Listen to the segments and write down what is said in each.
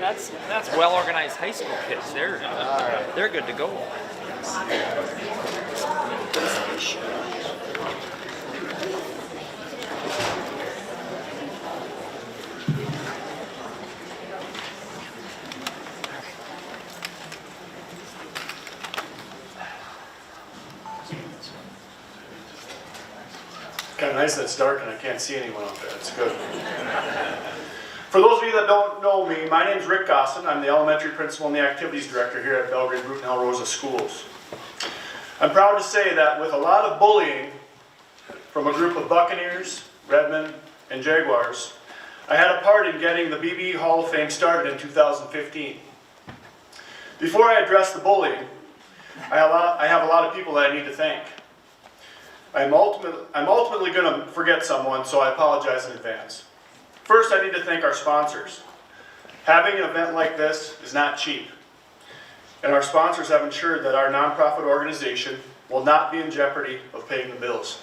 That's well-organized high school kids. They're good to go. Kind of nice that it's dark and I can't see anyone out there. It's good. For those of you that don't know me, my name is Rick Gosson. I'm the elementary principal and the activities director here at Belgrade Brutenell Rosa Schools. I'm proud to say that with a lot of bullying from a group of Buccaneers, Redmen, and Jaguars, I had a part in getting the BBE Hall of Fame started in 2015. Before I address the bullying, I have a lot of people that I need to thank. I'm ultimately going to forget someone, so I apologize in advance. First, I need to thank our sponsors. Having an event like this is not cheap, and our sponsors have ensured that our nonprofit organization will not be in jeopardy of paying the bills.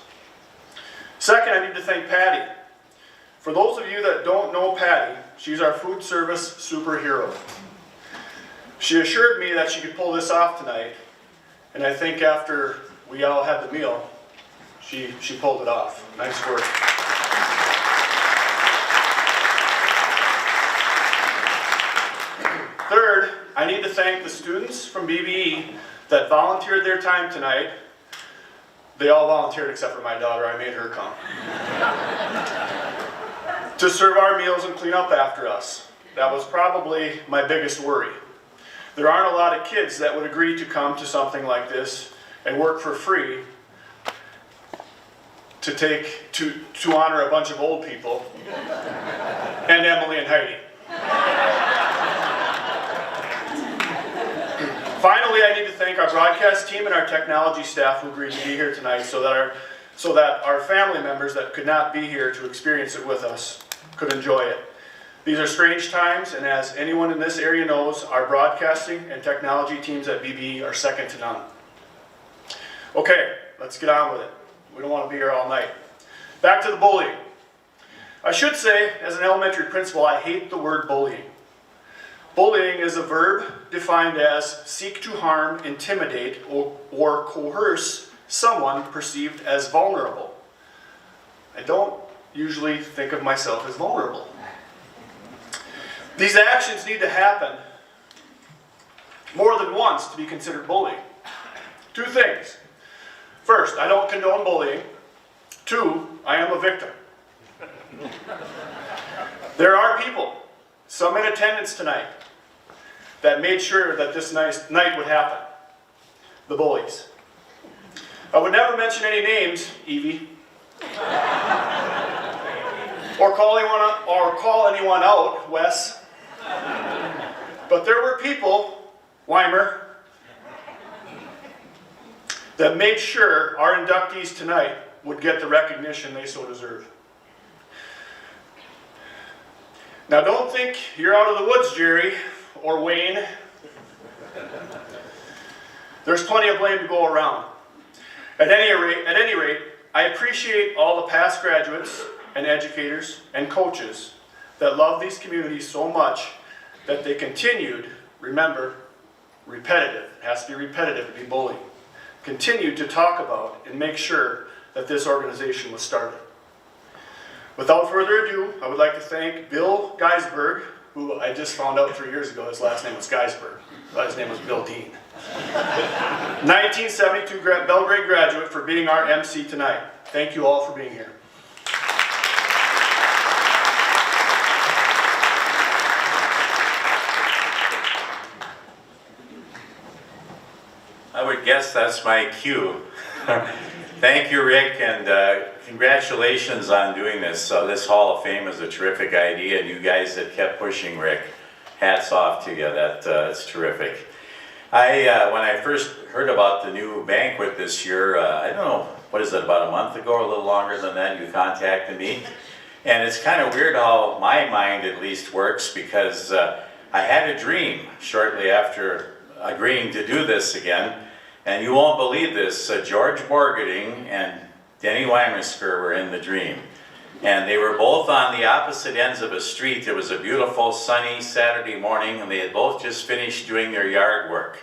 Second, I need to thank Patty. For those of you that don't know Patty, she's our food service superhero. She assured me that she could pull this off tonight, and I think after we all had the meal, she pulled it off. Nice work. Third, I need to thank the students from BBE that volunteered their time tonight. They all volunteered except for my daughter. I made her come. To serve our meals and clean up after us. That was probably my biggest worry. There aren't a lot of kids that would agree to come to something like this and work for free to honor a bunch of old people and Emily and Heidi. Finally, I need to thank our broadcast team and our technology staff who agreed to be here tonight so that our family members that could not be here to experience it with us could enjoy it. These are strange times, and as anyone in this area knows, our broadcasting and technology teams at BBE are second to none. Okay, let's get on with it. We don't want to be here all night. Back to the bullying. I should say, as an elementary principal, I hate the word bullying. Bullying is a verb defined as seek to harm, intimidate, or coerce someone perceived as vulnerable. I don't usually think of myself as vulnerable. These actions need to happen more than once to be considered bullying. Two things. First, I don't condone bullying. Two, I am a victim. There are people, some in attendance tonight, that made sure that this night would happen. The bullies. I would never mention any names, Evie, or call anyone out, Wes. But there were people, Weimer, that made sure our inductees tonight would get the recognition they so deserve. Now don't think you're out of the woods, Jerry, or Wayne. There's plenty of blame to go around. At any rate, I appreciate all the past graduates and educators and coaches that love these communities so much that they continued, remember, repetitive, it has to be repetitive to be bullying, continued to talk about and make sure that this organization was started. Without further ado, I would like to thank Bill Geisberg, who I just found out 3 years ago his last name was Geisberg, but his name was Bill Dean. 1972 Belgrade graduate, for being our MC tonight. Thank you all for being here. I would guess that's my cue. Thank you, Rick, and congratulations on doing this. This Hall of Fame is a terrific idea, and you guys that kept pushing, Rick, hats off to you. That's terrific. When I first heard about the new banquet this year, I don't know, what is it, about a month ago, or a little longer than that, you contacted me. And it's kind of weird how my mind at least works, because I had a dream shortly after agreeing to do this again. And you won't believe this, George Borgeting and Denny Weimersker were in the dream. And they were both on the opposite ends of a street. It was a beautiful sunny Saturday morning, and they had both just finished doing their yard work.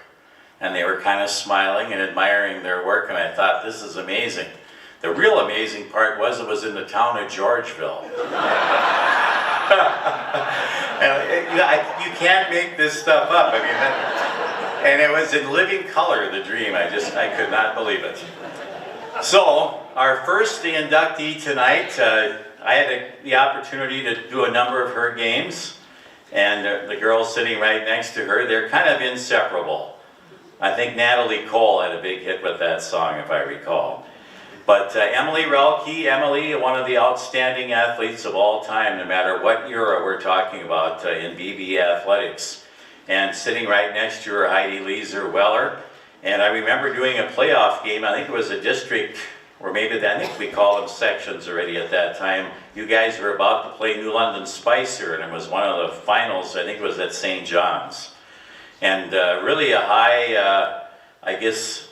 And they were kind of smiling and admiring their work, and I thought, this is amazing. The real amazing part was it was in the town of Georgeville. You can't make this stuff up. I mean, and it was in living color, the dream. I could not believe it. So, our first inductee tonight, I had the opportunity to do a number of her games, and the girl sitting right next to her, they're kind of inseparable. I think Natalie Cole had a big hit with that song, if I recall. But Emily Relke, Emily, one of the outstanding athletes of all time, no matter what era we're talking about in BBE athletics. And sitting right next to her, Heidi Weller. And I remember doing a playoff game, I think it was a district, or maybe I think we called them sections already at that time. You guys were about to play New London Spicer, and it was one of the finals, I think it was at St. John's. And really a high, I guess,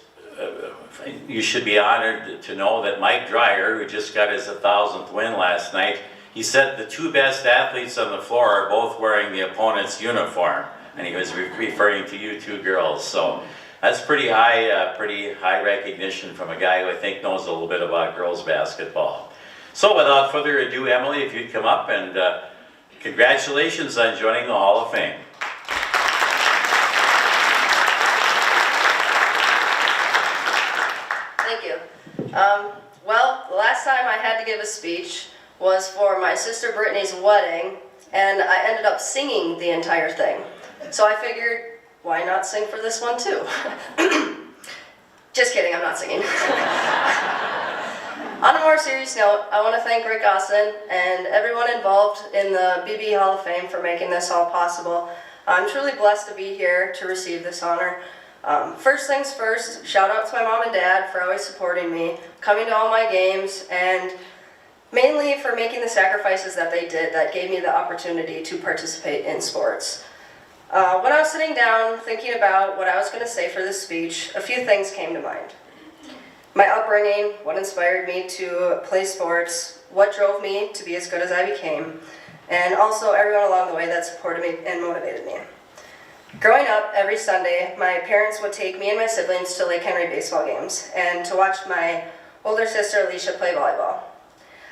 you should be honored to know that Mike Dreyer, who just got his 1,000th win last night, he said the two best athletes on the floor are both wearing the opponent's uniform. And he was referring to you two girls. So that's pretty high recognition from a guy who I think knows a little bit about girls basketball. So without further ado, Emily, if you'd come up, and congratulations on joining the Hall of Fame. Thank you. Well, the last time I had to give a speech was for my sister Brittany's wedding, and I ended up singing the entire thing. So I figured, why not sing for this one too? Just kidding, I'm not singing. On a more serious note, I want to thank Rick Austin and everyone involved in the BBE Hall of Fame for making this all possible. I'm truly blessed to be here to receive this honor. First things first, shout out to my mom and dad for always supporting me, coming to all my games, and mainly for making the sacrifices that they did that gave me the opportunity to participate in sports. When I was sitting down thinking about what I was going to say for this speech, a few things came to mind. My upbringing, what inspired me to play sports, what drove me to be as good as I became, and also everyone along the way that supported me and motivated me. Growing up, every Sunday, my parents would take me and my siblings to Lake Henry baseball games and to watch my older sister Alicia play volleyball.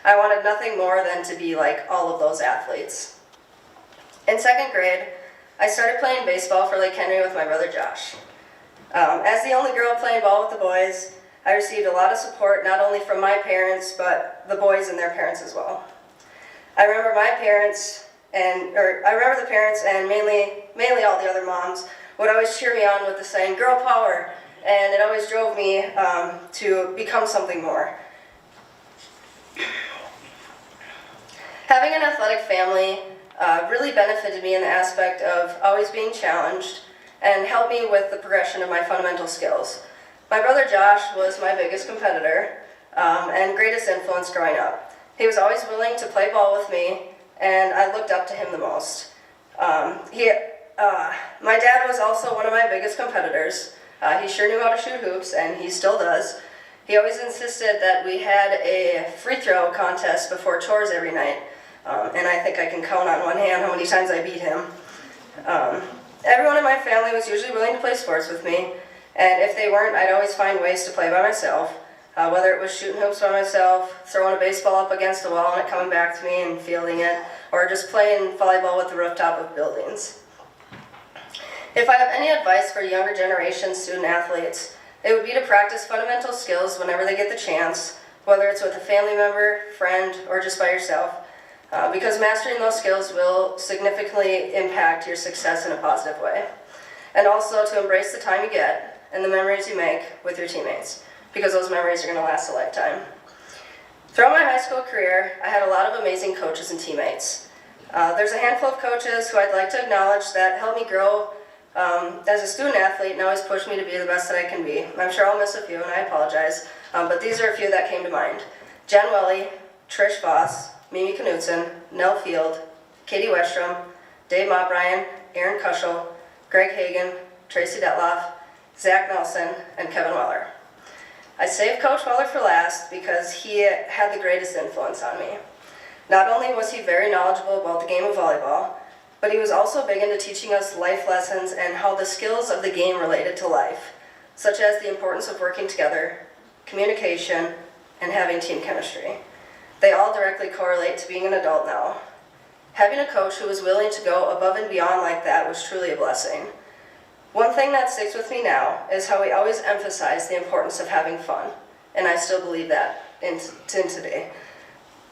I wanted nothing more than to be like all of those athletes. In second grade, I started playing baseball for Lake Henry with my brother Josh. As the only girl playing ball with the boys, I received a lot of support not only from my parents, but the boys and their parents as well. I remember the parents and mainly all the other moms would always cheer me on with the saying, "Girl power," and it always drove me to become something more. Having an athletic family really benefited me in the aspect of always being challenged and helped me with the progression of my fundamental skills. My brother Josh was my biggest competitor and greatest influence growing up. He was always willing to play ball with me, and I looked up to him the most. My dad was also one of my biggest competitors. He sure knew how to shoot hoops, and he still does. He always insisted that we had a free throw contest before chores every night, and I think I can count on one hand how many times I beat him. Everyone in my family was usually willing to play sports with me, and if they weren't, I'd always find ways to play by myself, whether it was shooting hoops by myself, throwing a baseball up against a wall and it coming back to me and fielding it, or just playing volleyball with the rooftop of buildings. If I have any advice for younger generation student athletes, it would be to practice fundamental skills whenever they get the chance, whether it's with a family member, friend, or just by yourself, because mastering those skills will significantly impact your success in a positive way. And also to embrace the time you get and the memories you make with your teammates, because those memories are going to last a lifetime. Throughout my high school career, I had a lot of amazing coaches and teammates. There's a handful of coaches who I'd like to acknowledge that helped me grow as a student athlete and always pushed me to be the best that I can be. I'm sure I'll miss a few, and I apologize, but these are a few that came to mind. Jen Welly, Trish Voss, Mimi Knudsen, Nell Field, Katie Westrom, Dave Mobbrien, Aaron Kuschel, Greg Hagan, Tracy Detloff, Zach Nelson, and Kevin Weller. I saved Coach Weller for last because he had the greatest influence on me. Not only was he very knowledgeable about the game of volleyball, but he was also big into teaching us life lessons and how the skills of the game related to life, such as the importance of working together, communication, and having team chemistry. They all directly correlate to being an adult now. Having a coach who was willing to go above and beyond like that was truly a blessing. One thing that sticks with me now is how he always emphasized the importance of having fun, and I still believe that in today.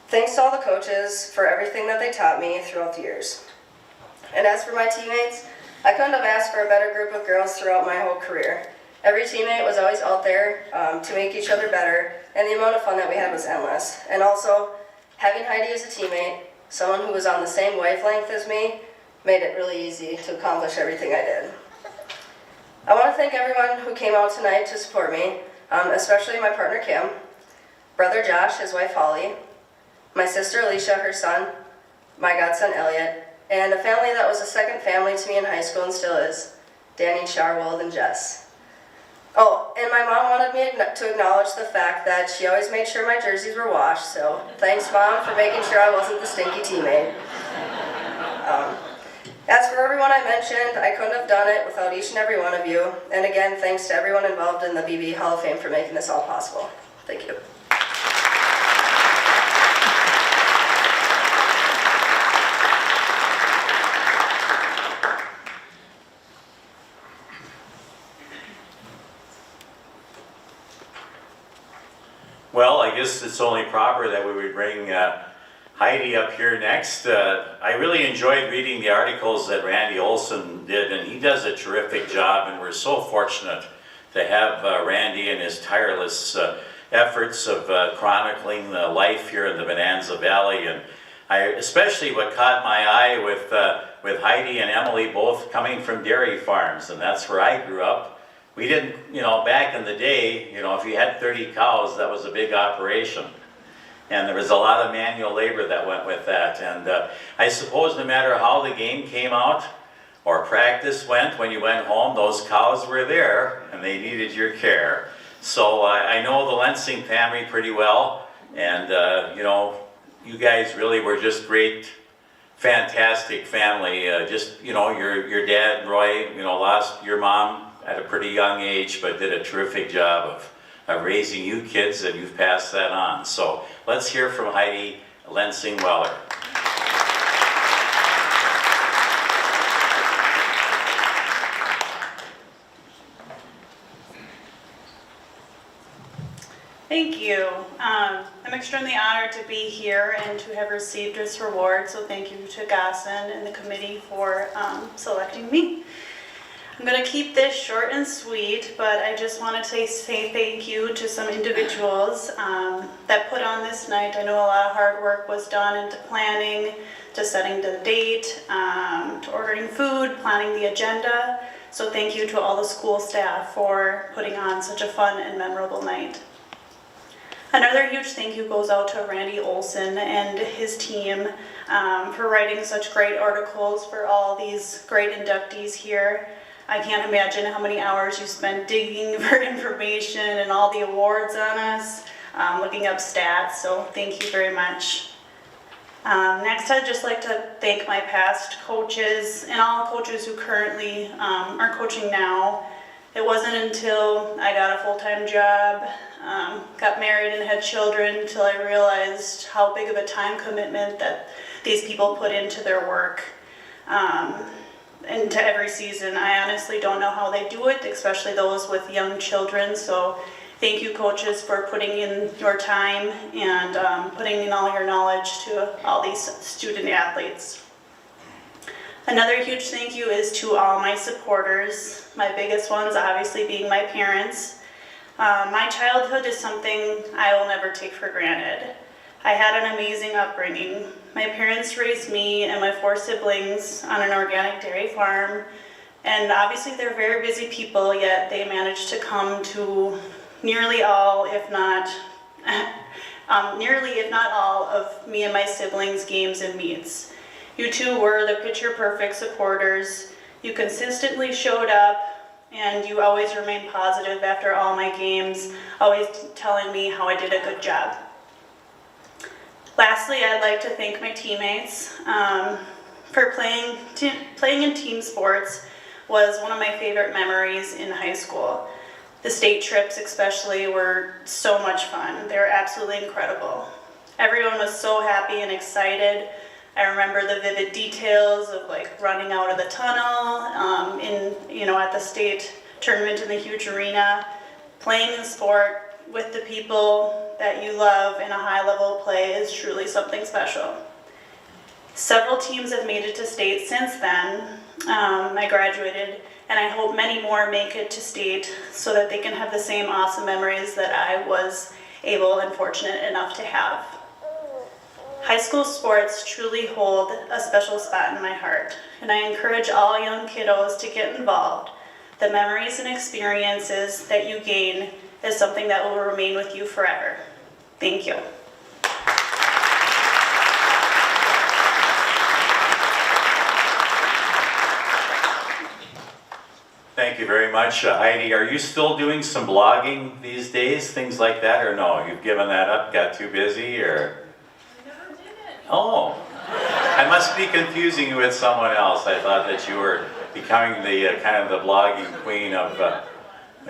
Thanks to all the coaches for everything that they taught me throughout the years. And as for my teammates, I couldn't have asked for a better group of girls throughout my whole career. Every teammate was always out there to make each other better, and the amount of fun that we had was endless. And also, having Heidi as a teammate, someone who was on the same wavelength as me, made it really easy to accomplish everything I did. I want to thank everyone who came out tonight to support me, especially my partner Kim, brother Josh, his wife Holly, my sister Alicia, her son, my godson Elliot, and a family that was a second family to me in high school and still is, Danny, Charwold, and Jess. Oh, and my mom wanted me to acknowledge the fact that she always made sure my jerseys were washed, so thanks, Mom, for making sure I wasn't the stinky teammate. As for everyone I mentioned, I couldn't have done it without each and every one of you, and again, thanks to everyone involved in the BBE Hall of Fame for making this all possible. Thank you. Well, I guess it's only proper that we would bring Heidi up here next. I really enjoyed reading the articles that Randy Olson did, and he does a terrific job, and we're so fortunate to have Randy and his tireless efforts of chronicling the life here in the Bonanza Valley. And especially what caught my eye with Heidi and Emily both coming from dairy farms, and that's where I grew up. We didn't, back in the day, if you had 30 cows, that was a big operation. And there was a lot of manual labor that went with that. And I suppose no matter how the game came out or practice went, when you went home, those cows were there and they needed your care. So I know the Lensing family pretty well. And, you guys really were just great, fantastic family. Your dad, Roy, lost your mom at a pretty young age, but did a terrific job of raising you kids, and you've passed that on. So let's hear from Heidi Lensing-Weller. Thank you. I'm extremely honored to be here and to have received this reward, so thank you to Gosson and the committee for selecting me. I'm going to keep this short and sweet, but I just want to say thank you to some individuals that put on this night. I know a lot of hard work was done into planning, to setting the date, to ordering food, planning the agenda. So thank you to all the school staff for putting on such a fun and memorable night. Another huge thank you goes out to Randy Olson and his team for writing such great articles for all these great inductees here. I can't imagine how many hours you spent digging for information and all the awards on us, looking up stats, so thank you very much. Next, I'd just like to thank my past coaches and all coaches who currently are coaching now. It wasn't until I got a full-time job, got married and had children until I realized how big of a time commitment that these people put into their work. Into every season. I honestly don't know how they do it, especially those with young children. So thank you, coaches, for putting in your time and putting in all your knowledge to all these student athletes. Another huge thank you is to all my supporters, my biggest ones obviously being my parents. My childhood is something I will never take for granted. I had an amazing upbringing. My parents raised me and my 4 siblings on an organic dairy farm, and obviously they're very busy people, yet they managed to come to nearly all, if not all, of me and my siblings' games and meets. You two were the picture-perfect supporters. You consistently showed up, and you always remained positive after all my games, always telling me how I did a good job. Lastly, I'd like to thank my teammates for playing in team sports was one of my favorite memories in high school. The state trips especially were so much fun. They were absolutely incredible. Everyone was so happy and excited. I remember the vivid details of like running out of the tunnel at the state tournament in the huge arena, playing the sport with the people that you love in a high level play is truly something special. Several teams have made it to state since then. I graduated, and I hope many more make it to state so that they can have the same awesome memories that I was able and fortunate enough to have. High school sports truly hold a special spot in my heart, and I encourage all young kiddos to get involved. The memories and experiences that you gain is something that will remain with you forever. Thank you. Thank you very much. Heidi, are you still doing some blogging these days, things like that, or no? You've given that up, got too busy, or? I never did it. Oh, I must be confusing you with someone else. I thought that you were becoming the kind of the blogging queen of,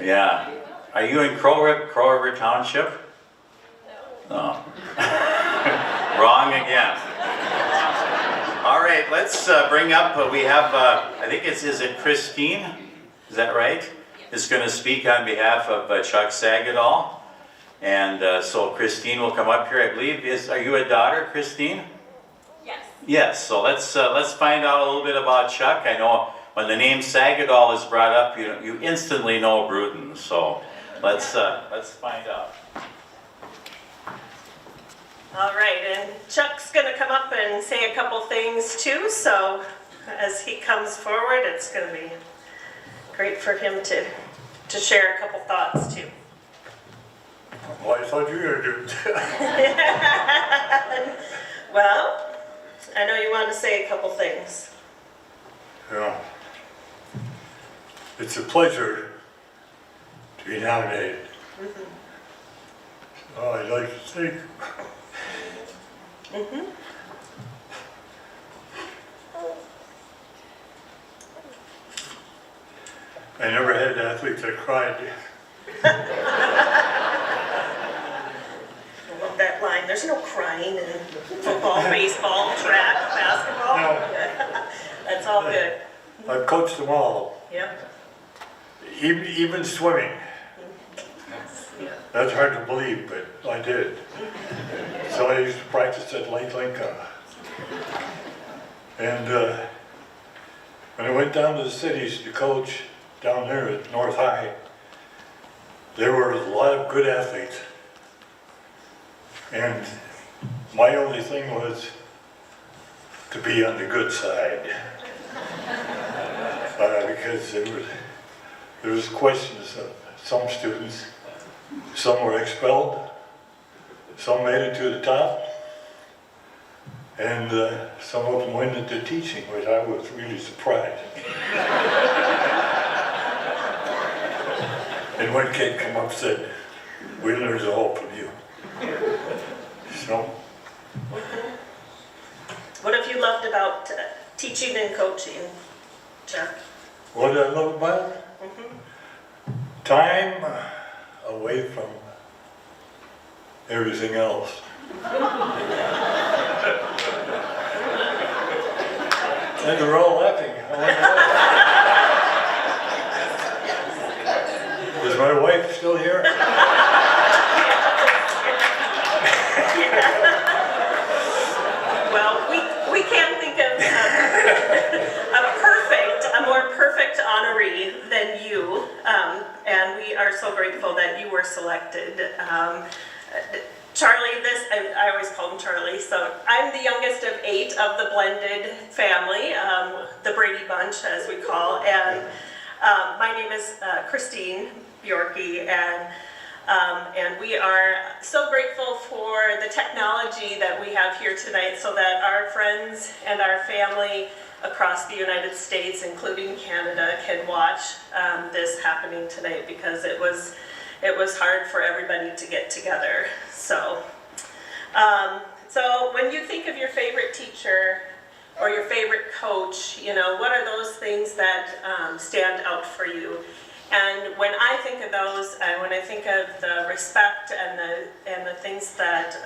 yeah. Are you in Crow River Township? No. Wrong again. All right, let's bring up, we have, I think is it Christine? Is that right? Is going to speak on behalf of Chuck Sagstetter. And so Christine will come up here, I believe. Are you a daughter, Christine? Yes. Yes, so let's find out a little bit about Chuck. I know when the name Sagstetter is brought up, you instantly know Bruton. So let's find out. All right, and Chuck's going to come up and say a couple things too, so as he comes forward, it's going to be great for him to share a couple thoughts too. Well, I thought you were going to do it. Well, I know you want to say a couple things. Yeah. It's a pleasure to be nominated. Oh, I'd like to say. I never had athletes that cried. I love that line. There's no crying in football, baseball, track, basketball. No. That's all good. I've coached them all, Yep. even swimming. That's hard to believe, but I did. So I used to practice at Lake Lincoln. And when I went down to the cities to coach down there at North High, there were a lot of good athletes. And my only thing was to be on the good side. Because there was questions of some students. Some were expelled, some made it to the top, and some of them went into teaching, which I was really surprised. And one kid came up and said, "We learned a hope from you." So. What have you loved about teaching and coaching, Chuck? What I love about it? Time away from everything else. And they're all laughing. Is my wife still here? Well, we can't think of a more perfect honoree than you, and we are so grateful that you were selected. Charlie, I always call him Charlie, so I'm the youngest of 8 of the blended family, the Brady Bunch as we call, and my name is Christine Bjorky, and we are so grateful for the technology that we have here tonight so that our friends and our family across the United States, including Canada, can watch this happening tonight, because it was hard for everybody to get together. So So when you think of your favorite teacher or your favorite coach, you know, what are those things that stand out for you? And when I think of those, when I think of the respect and the things that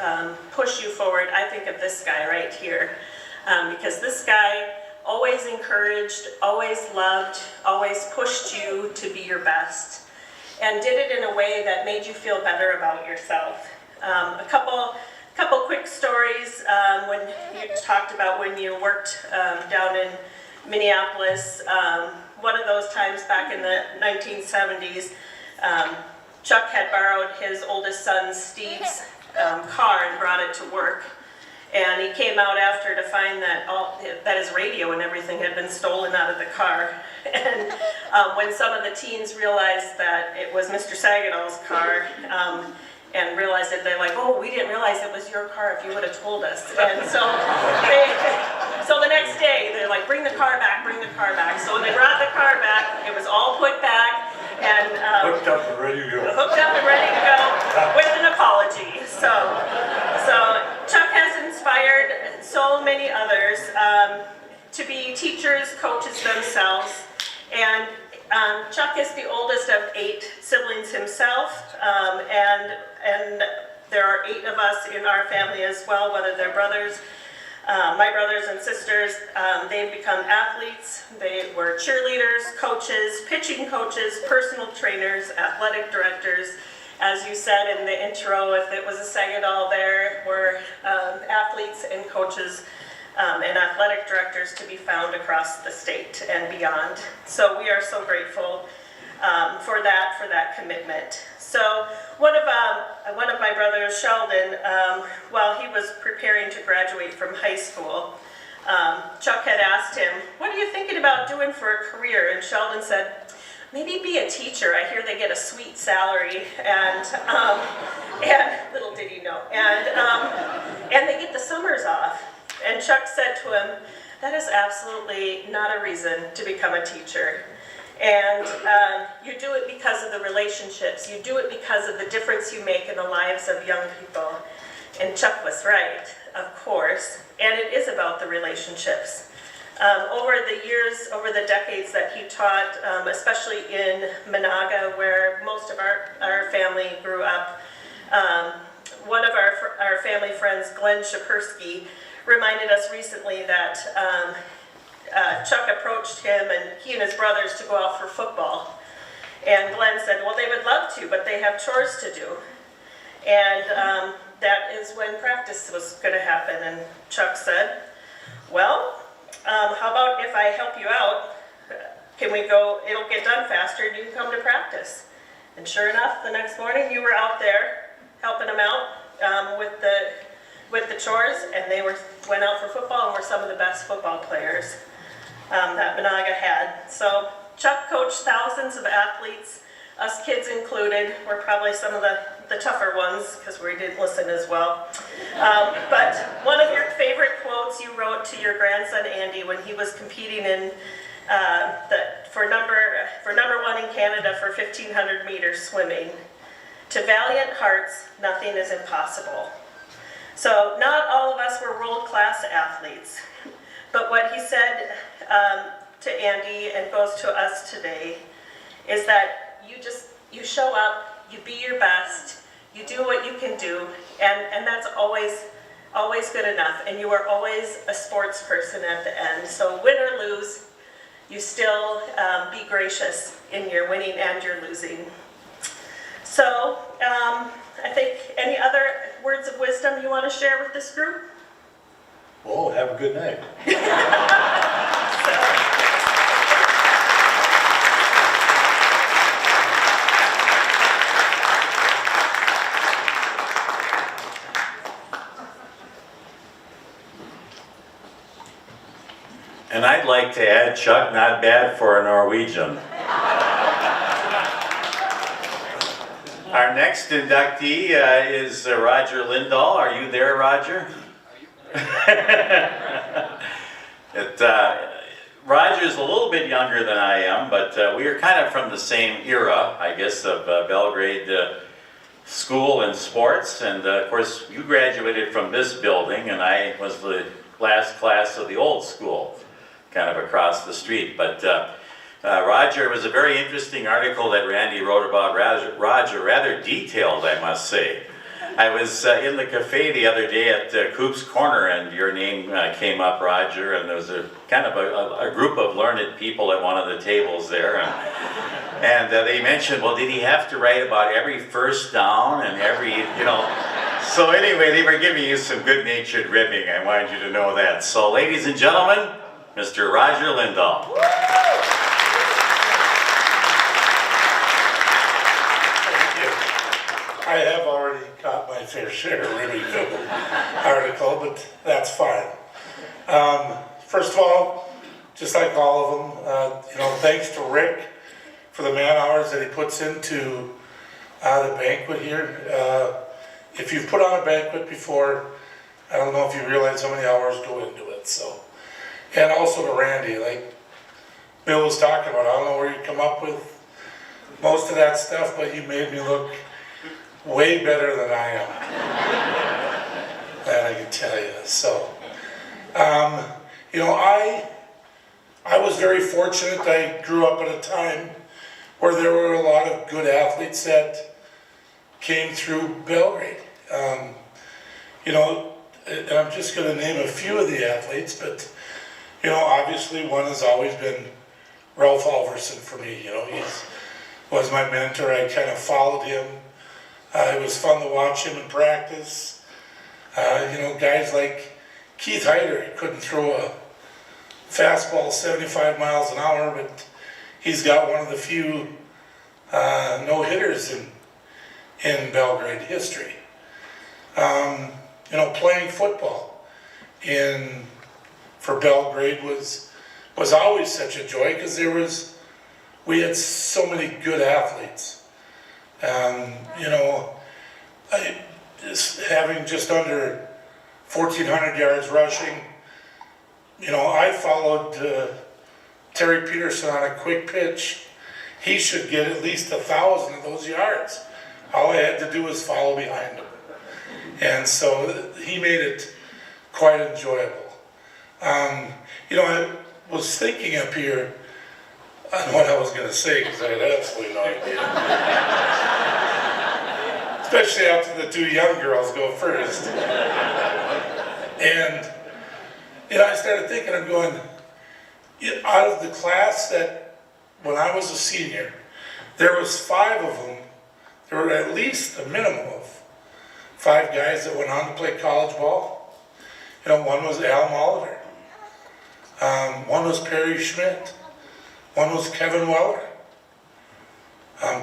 push you forward, I think of this guy right here. Because this guy always encouraged, always loved, always pushed you to be your best, and did it in a way that made you feel better about yourself. A couple quick stories. When you talked about when you worked down in Minneapolis, one of those times back in the 1970s, Chuck had borrowed his oldest son Steve's car and brought it to work. And he came out after to find that his radio and everything had been stolen out of the car. And when some of the teens realized that it was Mr. Sagatol's car, and realized it, they're like, oh, we didn't realize it was your car if you would have told us. And so the next day, they're like, bring the car back, bring the car back. So when they brought the car back, it was all put back and Hooked up and ready to go. Hooked up and ready to go with an apology. So Chuck has inspired so many others to be teachers, coaches themselves. And Chuck is the oldest of 8 siblings himself, and there are 8 of us in our family as well, whether they're brothers, my brothers and sisters. They've become athletes. They were cheerleaders, coaches, pitching coaches, personal trainers, athletic directors. As you said in the intro, if it was a Sagatol, there were athletes and coaches and athletic directors to be found across the state and beyond. So we are so grateful for that commitment. So one of my brothers, Sheldon, while he was preparing to graduate from high school, Chuck had asked him, what are you thinking about doing for a career? And Sheldon said, maybe be a teacher. I hear they get a sweet salary, and little did he know, and they get the summers off. And Chuck said to him, that is absolutely not a reason to become a teacher. And you do it because of the relationships. You do it because of the difference you make in the lives of young people. And Chuck was right, of course. And it is about the relationships. Over the years, over the decades that he taught, especially in Monaga, where most of our family grew up, one of our family friends, Glenn Shapersky, reminded us recently that Chuck approached him and he and his brothers to go out for football. And Glenn said, well, they would love to, but they have chores to do. And that is when practice was going to happen. And Chuck said, well, how about if I help you out? Can we go, it'll get done faster and you can come to practice. And sure enough, the next morning you were out there helping them out with the chores, and they went out for football and were some of the best football players that Monaga had. So Chuck coached thousands of athletes, us kids included. We're probably some of the tougher ones because we didn't listen as well. But one of your favorite quotes you wrote to your grandson Andy when he was competing in for number 1 in Canada for 1,500 meters swimming. To valiant hearts, nothing is impossible. So not all of us were world-class athletes, but what he said to Andy and goes to us today is that you show up, you be your best, you do what you can do, and that's always good enough, and you are always a sports person at the end. So win or lose, you still be gracious in your winning and your losing. So I think any other words of wisdom you want to share with this group? Well, have a good night. And I'd like to add, Chuck, not bad for a Norwegian. Our next inductee is Roger Lindahl. Are you there, Roger? Roger's a little bit younger than I am, but we are kind of from the same era, I guess, of Belgrade school and sports, and of course you graduated from this building and I was the last class of the old school, kind of across the street. But Roger, was a very interesting article that Randy wrote about Roger, rather detailed, I must say. I was in the cafe the other day at Coop's Corner, and your name came up, Roger, and there was a kind of a group of learned people at one of the tables there, and they mentioned, well, did he have to write about every first down and every, you know, so anyway, they were giving you some good-natured ribbing. I wanted you to know that. So ladies and gentlemen, Mr. Roger Lindahl. I have already got my fair share of ribbing the article, but that's fine. First of all, just like all of them, thanks to Rick for the man hours that he puts into the banquet here. If you've put on a banquet before, I don't know if you realize how many hours go into it. So, and also to Randy, like Bill was talking about, I don't know where you come up with most of that stuff, but you made me look way better than I am. That I can tell you. So, I was very fortunate. I grew up at a time where there were a lot of good athletes that came through Belgrade. And I'm just going to name a few of the athletes, but obviously one has always been Ralph Alverson for me. He was my mentor. I kind of followed him. It was fun to watch him in practice. Guys like Keith Heider, he couldn't throw a fastball 75 miles an hour, but he's got one of the few no-hitters in Belgrade history. Playing football for Belgrade was always such a joy because we had so many good athletes. Having just under 1,400 yards rushing, I followed Terry Peterson on a quick pitch. He should get at least 1,000 of those yards. All I had to do was follow behind him. And so he made it quite enjoyable. I was thinking up here on what I was going to say because I had absolutely no idea. Especially after the two young girls go first. And, I started thinking, I'm going, out of the class that when I was a senior, there was 5 of them, there were at least a minimum of 5 guys that went on to play college ball. One was Al Molitor. One was Perry Schmidt. One was Kevin Weller.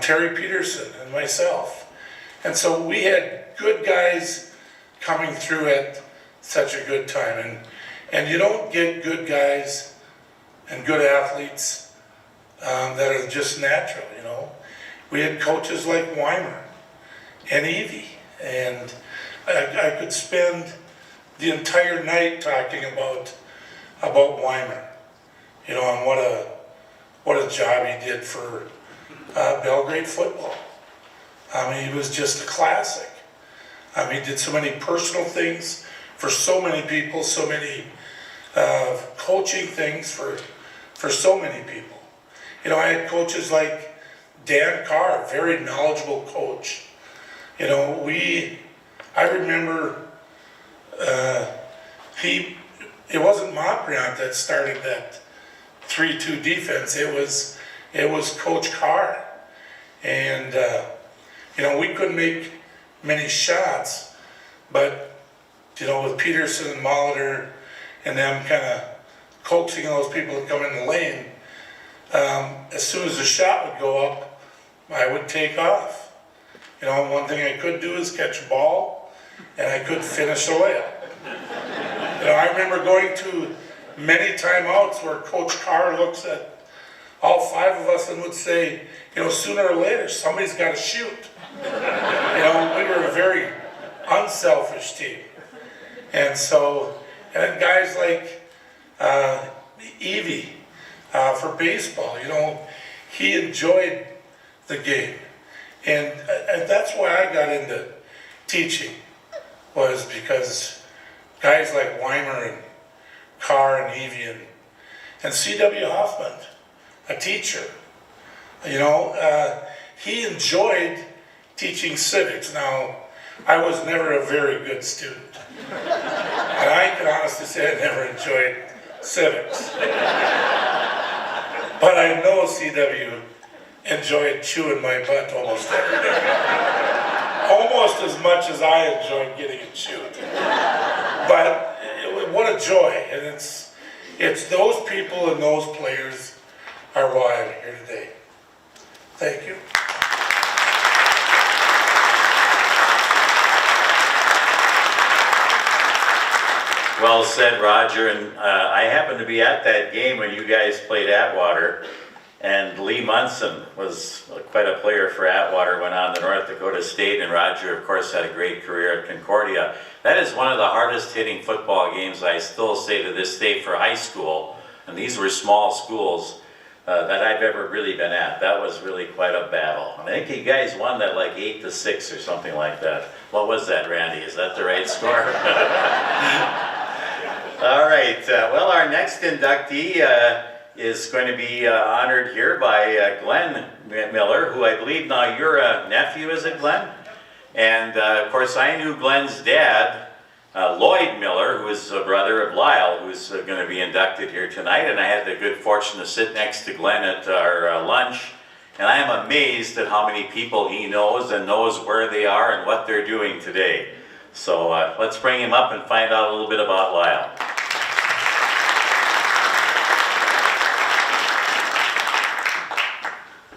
Terry Peterson and myself. And so we had good guys coming through at such a good time. And you don't get good guys and good athletes that are just natural, We had coaches like Weimer and Evie. And I could spend the entire night talking about Weimer, and what a job he did for Belgrade football. He was just a classic. He did so many personal things for so many people, so many coaching things for so many people. I had coaches like Dan Carr, very knowledgeable coach. I remember it wasn't Montbriant that started that 3-2 defense. It was Coach Carr. And, we couldn't make many shots, but, with Peterson and Molitor and them kind of coaxing those people to come in the lane, as soon as the shot would go up, I would take off. One thing I could do is catch a ball, and I could finish a layup. I remember going to many timeouts where Coach Carr looks at all 5 of us and would say, sooner or later, somebody's got to shoot. We were a very unselfish team. And so, and guys like Evie for baseball, he enjoyed the game. And that's why I got into teaching, was because guys like Weimer and Carr and Evie and C.W. Hoffman, a teacher, you know, he enjoyed teaching civics. Now, I was never a very good student. And I can honestly say I never enjoyed civics. But I know C.W. enjoyed chewing my butt almost every day. Almost as much as I enjoyed getting it chewed. But what a joy. And it's those people and those players are why I'm here today. Thank you. Well said, Roger, and I happened to be at that game when you guys played Atwater, and Lee Munson was quite a player for Atwater, went on to North Dakota State, and Roger, of course, had a great career at Concordia. That is one of the hardest hitting football games, I still say to this day, for high school, and these were small schools, that I've ever really been at. That was really quite a battle. I think you guys won that like 8-6 or something like that. What was that, Randy? Is that the right score? All right, well, our next inductee is going to be honored here by Glenn Miller, who I believe now you're a nephew, is it, Glenn? And of course, I knew Glenn's dad, Lloyd Miller, who is a brother of Lyle, who's going to be inducted here tonight, and I had the good fortune to sit next to Glenn at our lunch, and I am amazed at how many people he knows and knows where they are and what they're doing today. So let's bring him up and find out a little bit about Lyle.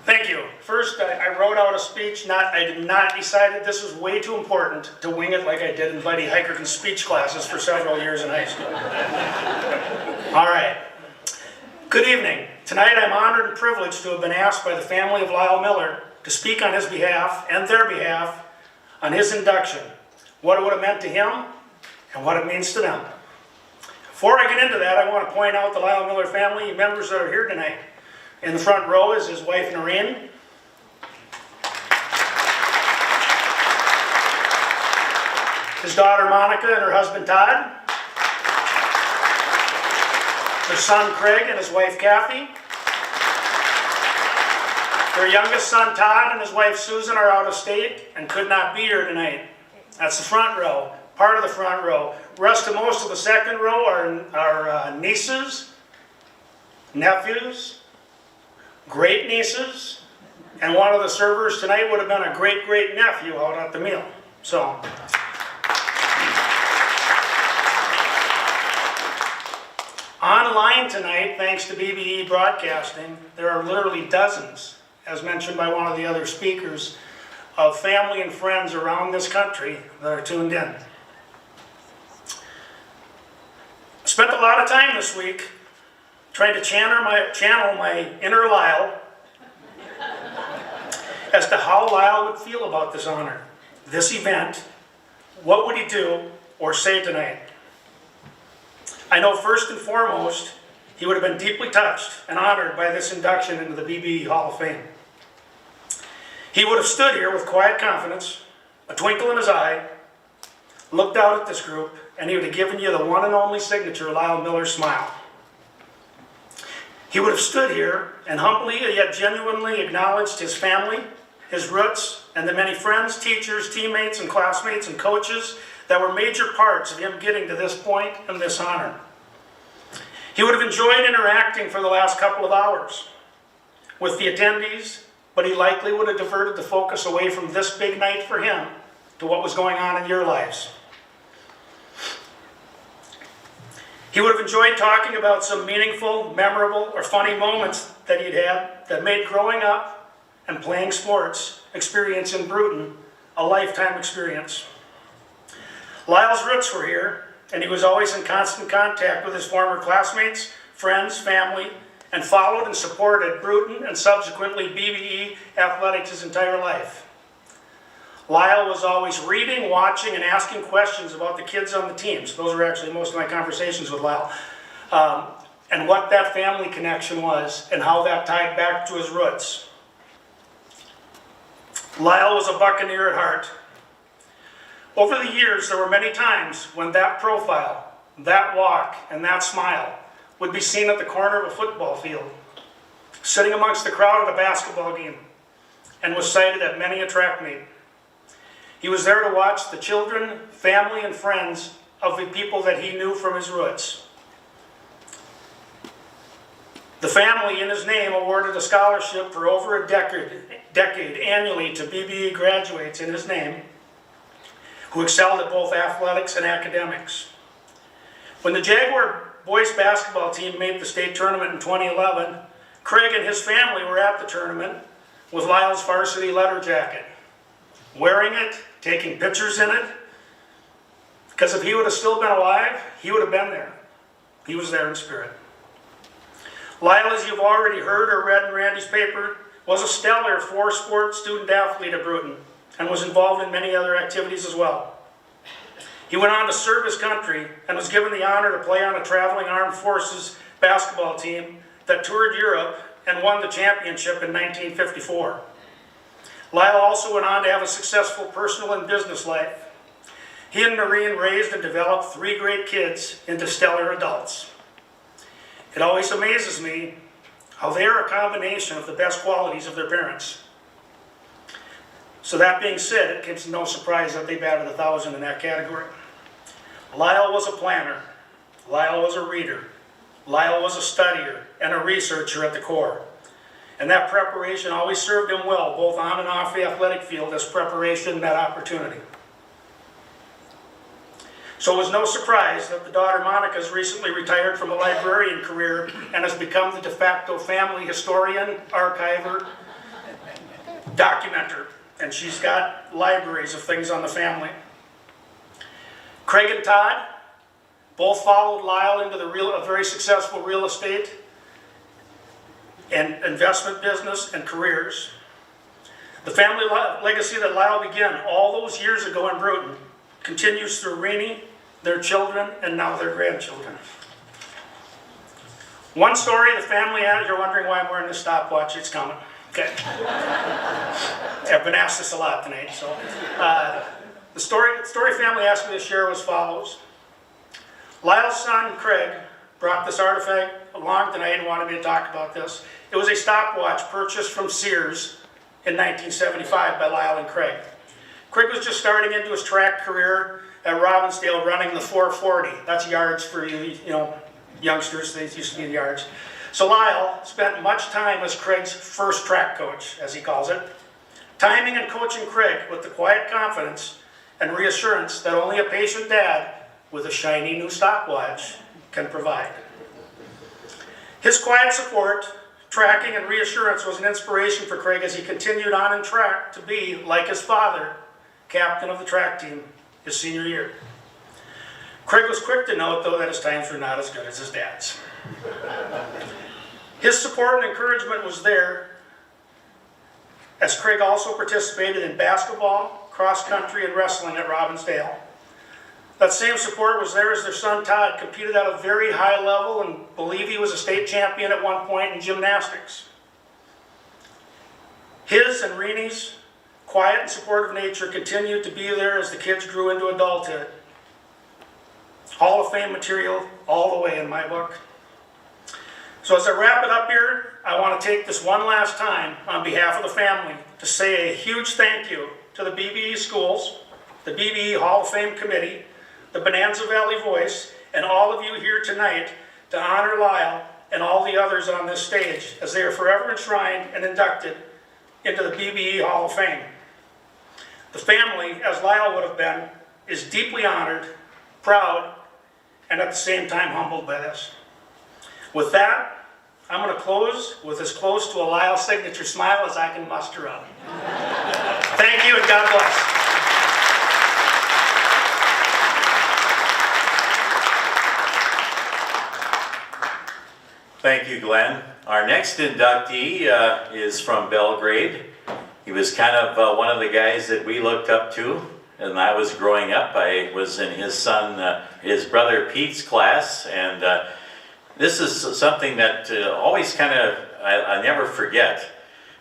Thank you. First, I wrote out a speech. I did not decided this was way too important to wing it like I did in Buddy Hiker speech classes for several years in high school. All right. Good evening. Tonight I'm honored and privileged to have been asked by the family of Lyle Miller to speak on his behalf and their behalf on his induction, what it would have meant to him and what it means to them. Before I get into that, I want to point out the Lyle Miller family members that are here tonight. In the front row is his wife, Noreen. His daughter, Monica, and her husband, Todd. Their son, Craig, and his wife, Kathy. Their youngest son, Todd, and his wife, Susan, are out of state and could not be here tonight. That's the front row, part of the front row. Rest of most of the second row are nieces, nephews, great nieces, and one of the servers tonight would have been a great nephew out at the meal. So, online tonight, thanks to BBE Broadcasting, there are literally dozens, as mentioned by one of the other speakers, of family and friends around this country that are tuned in. Spent a lot of time this week trying to channel my inner Lyle as to how Lyle would feel about this honor, this event. What would he do or say tonight? I know first and foremost, he would have been deeply touched and honored by this induction into the BBE Hall of Fame. He would have stood here with quiet confidence, a twinkle in his eye, looked out at this group, and he would have given you the one and only signature Lyle Miller smile. He would have stood here and humbly yet genuinely acknowledged his family, his roots, and the many friends, teachers, teammates, and classmates and coaches that were major parts of him getting to this point and this honor. He would have enjoyed interacting for the last couple of hours with the attendees, but he likely would have diverted the focus away from this big night for him to what was going on in your lives. He would have enjoyed talking about some meaningful, memorable, or funny moments that he'd had that made growing up and playing sports experience in Bruton a lifetime experience. Lyle's roots were here, and he was always in constant contact with his former classmates, friends, family, and followed and supported Bruton and subsequently BBE athletics his entire life. Lyle was always reading, watching, and asking questions about the kids on the teams. Those were actually most of my conversations with Lyle. And what that family connection was and how that tied back to his roots. Lyle was a Buccaneer at heart. Over the years, there were many times when that profile, that walk, and that smile would be seen at the corner of a football field, sitting amongst the crowd at a basketball game, and was cited at many a track meet. He was there to watch the children, family, and friends of the people that he knew from his roots. The family, in his name, awarded a scholarship for over a decade annually to BBE graduates in his name, who excelled at both athletics and academics. When the Jaguar boys basketball team made the state tournament in 2011, Craig and his family were at the tournament with Lyle's varsity letter jacket, wearing it, taking pictures in it, because if he would have still been alive, he would have been there. He was there in spirit. Lyle, as you've already heard or read in Randy's paper, was a stellar four-sport student athlete at Bruton and was involved in many other activities as well. He went on to serve his country and was given the honor to play on a traveling armed forces basketball team that toured Europe and won the championship in 1954. Lyle also went on to have a successful personal and business life. He and Noreen raised and developed 3 great kids into stellar adults. It always amazes me how they are a combination of the best qualities of their parents. So that being said, it comes no surprise that they batted 1,000 in that category. Lyle was a planner. Lyle was a reader. Lyle was a studier and a researcher at the core. And that preparation always served him well, both on and off the athletic field, as preparation met opportunity. So it was no surprise that the daughter Monica has recently retired from a librarian career and has become the de facto family historian, archiver, documenter. And she's got libraries of things on the family. Craig and Todd both followed Lyle into a very successful real estate and investment business and careers. The family legacy that Lyle began all those years ago in Bruton continues through Renee, their children, and now their grandchildren. One story the family had, you're wondering why I'm wearing this stopwatch, it's coming. Okay. I've been asked this a lot tonight. So, the story family asked me to share was as follows. Lyle's son, Craig, brought this artifact along tonight and wanted me to talk about this. It was a stopwatch purchased from Sears in 1975 by Lyle and Craig. Craig was just starting into his track career at Robbinsdale running the 440. That's yards for you youngsters. They used to be yards. So Lyle spent much time as Craig's first track coach, as he calls it, timing and coaching Craig with the quiet confidence and reassurance that only a patient dad with a shiny new stopwatch can provide. His quiet support, tracking, and reassurance was an inspiration for Craig as he continued on in track to be, like his father, captain of the track team his senior year. Craig was quick to note, though, that his times were not as good as his dad's. His support and encouragement was there, as Craig also participated in basketball, cross country, and wrestling at Robbinsdale. That same support was there as their son Todd competed at a very high level and believed he was a state champion at one point in gymnastics. His and Renee's quiet and supportive nature continued to be there as the kids grew into adulthood. Hall of Fame material all the way in my book. So as I wrap it up here, I want to take this one last time on behalf of the family to say a huge thank you to the BBE schools, the BBE Hall of Fame Committee, the Bonanza Valley Voice, and all of you here tonight to honor Lyle and all the others on this stage as they are forever enshrined and inducted into the BBE Hall of Fame. The family, as Lyle would have been, is deeply honored, proud, and at the same time humbled by this. With that, I'm going to close with as close to a Lyle signature smile as I can muster up. Thank you and God bless. Thank you, Glenn. Our next inductee is from Belgrade. He was kind of one of the guys that we looked up to, and I was growing up. I was in his brother Pete's class, and this is something that always kind of, I never forget.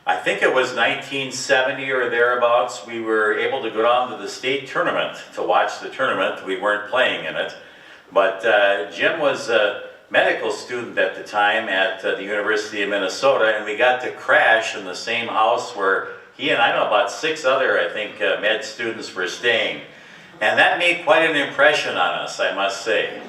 I think it was 1970 or thereabouts, we were able to go down to the state tournament to watch the tournament. We weren't playing in it, but Jim was a medical student at the time at the University of Minnesota, and we got to crash in the same house where he and I know about 6 other, I think, med students were staying. And that made quite an impression on us, I must say.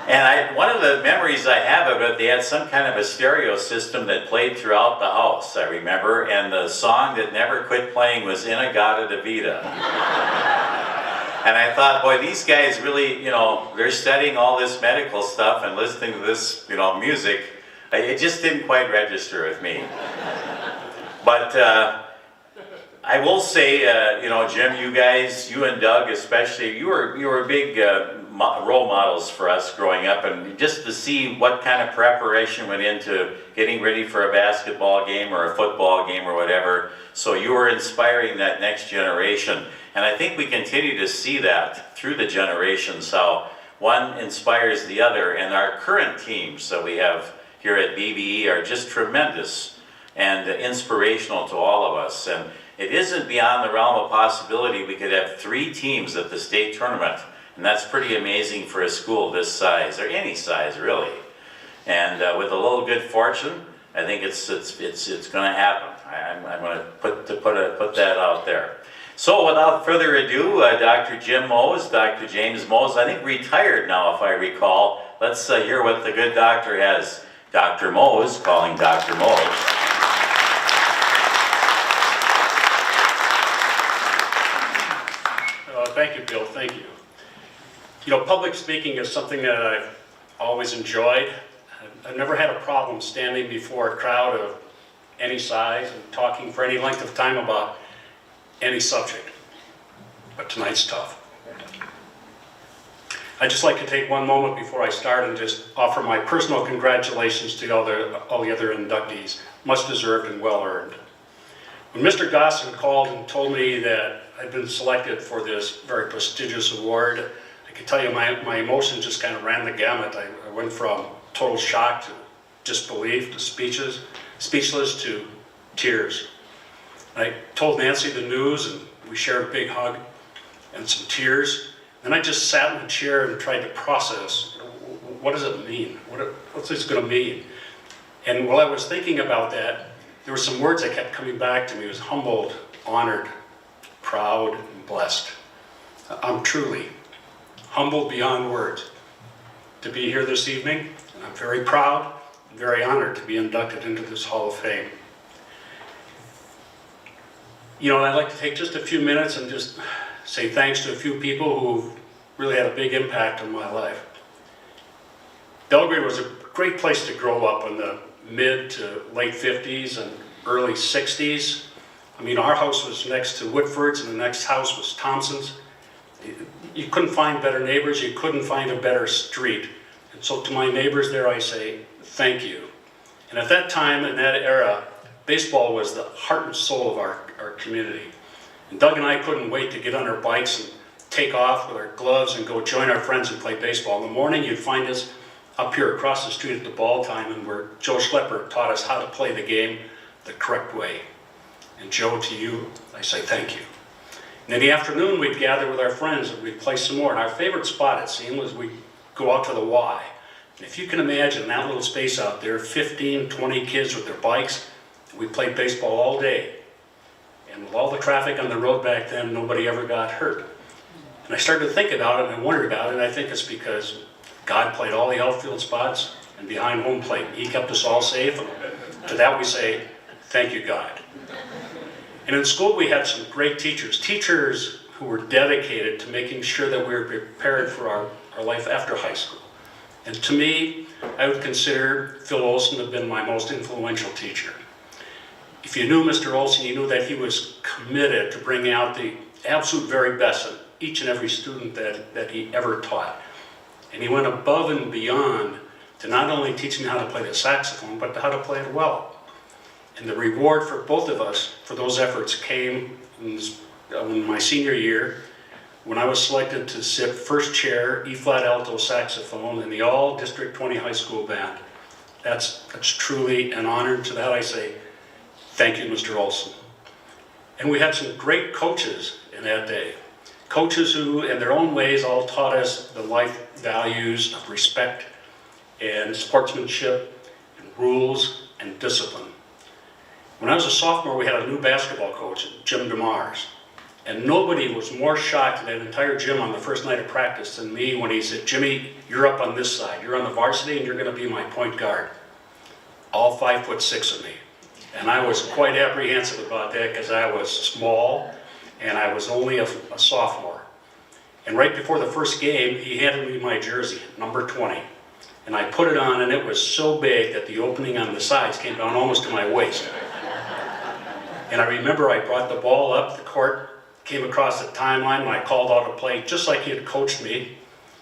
And one of the memories I have of it, they had some kind of a stereo system that played throughout the house, I remember, and the song that never quit playing was In-A-Gadda-Da-Vida. And I thought, boy, these guys really, they're studying all this medical stuff and listening to this, music. It just didn't quite register with me. But I will say, Jim, you and Doug especially, you were big role models for us growing up, and just to see what kind of preparation went into getting ready for a basketball game or a football game or whatever. So you were inspiring that next generation. And I think we continue to see that through the generations, how one inspires the other. And our current teams that we have here at BBE are just tremendous and inspirational to all of us. And it isn't beyond the realm of possibility we could have 3 teams at the state tournament. And that's pretty amazing for a school this size, or any size really. And with a little good fortune, I think it's going to happen. I'm going to put that out there. So without further ado, Dr. Jim Mose, Dr. James Mose, I think retired now if I recall. Let's hear what the good doctor has. Dr. Mose calling Dr. Mose. Thank you, Bill. Thank you. Public speaking is something that I've always enjoyed. I've never had a problem standing before a crowd of any size and talking for any length of time about any subject. But tonight's tough. I'd just like to take one moment before I start and just offer my personal congratulations to all the other inductees. Much deserved and well earned. When Mr. Gosson called and told me that I'd been selected for this very prestigious award, I can tell you my emotions just kind of ran the gamut. I went from total shock to disbelief to speechless to tears. I told Nancy the news and we shared a big hug and some tears. Then I just sat in a chair and tried to process, what does it mean? What's this going to mean? And while I was thinking about that, there were some words that kept coming back to me. It was humbled, honored, proud, and blessed. I'm truly humbled beyond words to be here this evening. And I'm very proud and very honored to be inducted into this Hall of Fame. I'd like to take just a few minutes and just say thanks to a few people who've really had a big impact on my life. Belgrade was a great place to grow up in the mid to late 50s and early 60s. Our house was next to Whitford's and the next house was Thompson's. You couldn't find better neighbors, you couldn't find a better street. And so to my neighbors there I say, thank you. And at that time, in that era, baseball was the heart and soul of our community. And Doug and I couldn't wait to get on our bikes and take off with our gloves and go join our friends and play baseball. In the morning you'd find us up here across the street at the ball diamond where Joe Schlepper taught us how to play the game the correct way. And Joe, to you, I say thank you. And in the afternoon we'd gather with our friends and we'd play some more. And our favorite spot, it seemed, was we'd go out to the Y. And if you can imagine that little space out there, 15, 20 kids with their bikes, we played baseball all day. And with all the traffic on the road back then, nobody ever got hurt. And I started to think about it and I wondered about it, and I think it's because God played all the outfield spots and behind home plate. He kept us all safe, and to that we say, thank you, God. And in school we had some great teachers who were dedicated to making sure that we were prepared for our life after high school. And to me, I would consider Phil Olson to have been my most influential teacher. If you knew Mr. Olson, you knew that he was committed to bringing out the absolute very best in each and every student that he ever taught. And he went above and beyond to not only teach me how to play the saxophone, but how to play it well. And the reward for both of us for those efforts came in my senior year when I was selected to sit first chair E-flat alto saxophone in the all District 20 high school band. That's truly an honor. To that I say, Thank you, Mr. Olson. And we had some great coaches in that day. Coaches who, in their own ways, all taught us the life values of respect and sportsmanship and rules and discipline. When I was a sophomore, we had a new basketball coach, Jim DeMars. And nobody was more shocked in that entire gym on the first night of practice than me when he said, Jimmy, you're up on this side. You're on the varsity and you're going to be my point guard. All 5'6" of me. And I was quite apprehensive about that because I was small and I was only a sophomore. And right before the first game, he handed me my jersey, number 20. And I put it on and it was so big that the opening on the sides came down almost to my waist. And I remember I brought the ball up the court, came across the timeline, and I called out a play just like he had coached me.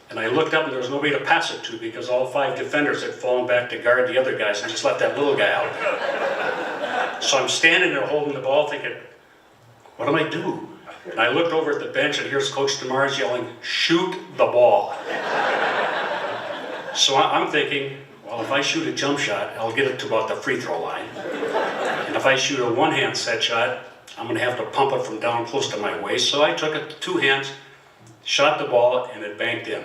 And I looked up and there was nobody to pass it to because all 5 defenders had fallen back to guard the other guys and just left that little guy out. So I'm standing there holding the ball thinking, what do I do? And I looked over at the bench and here's Coach DeMars yelling, shoot the ball. So I'm thinking, well, if I shoot a jump shot, I'll get it to about the free throw line. And if I shoot a one-hand set shot, I'm going to have to pump it from down close to my waist. So I took it 2 hands, shot the ball, and it banked in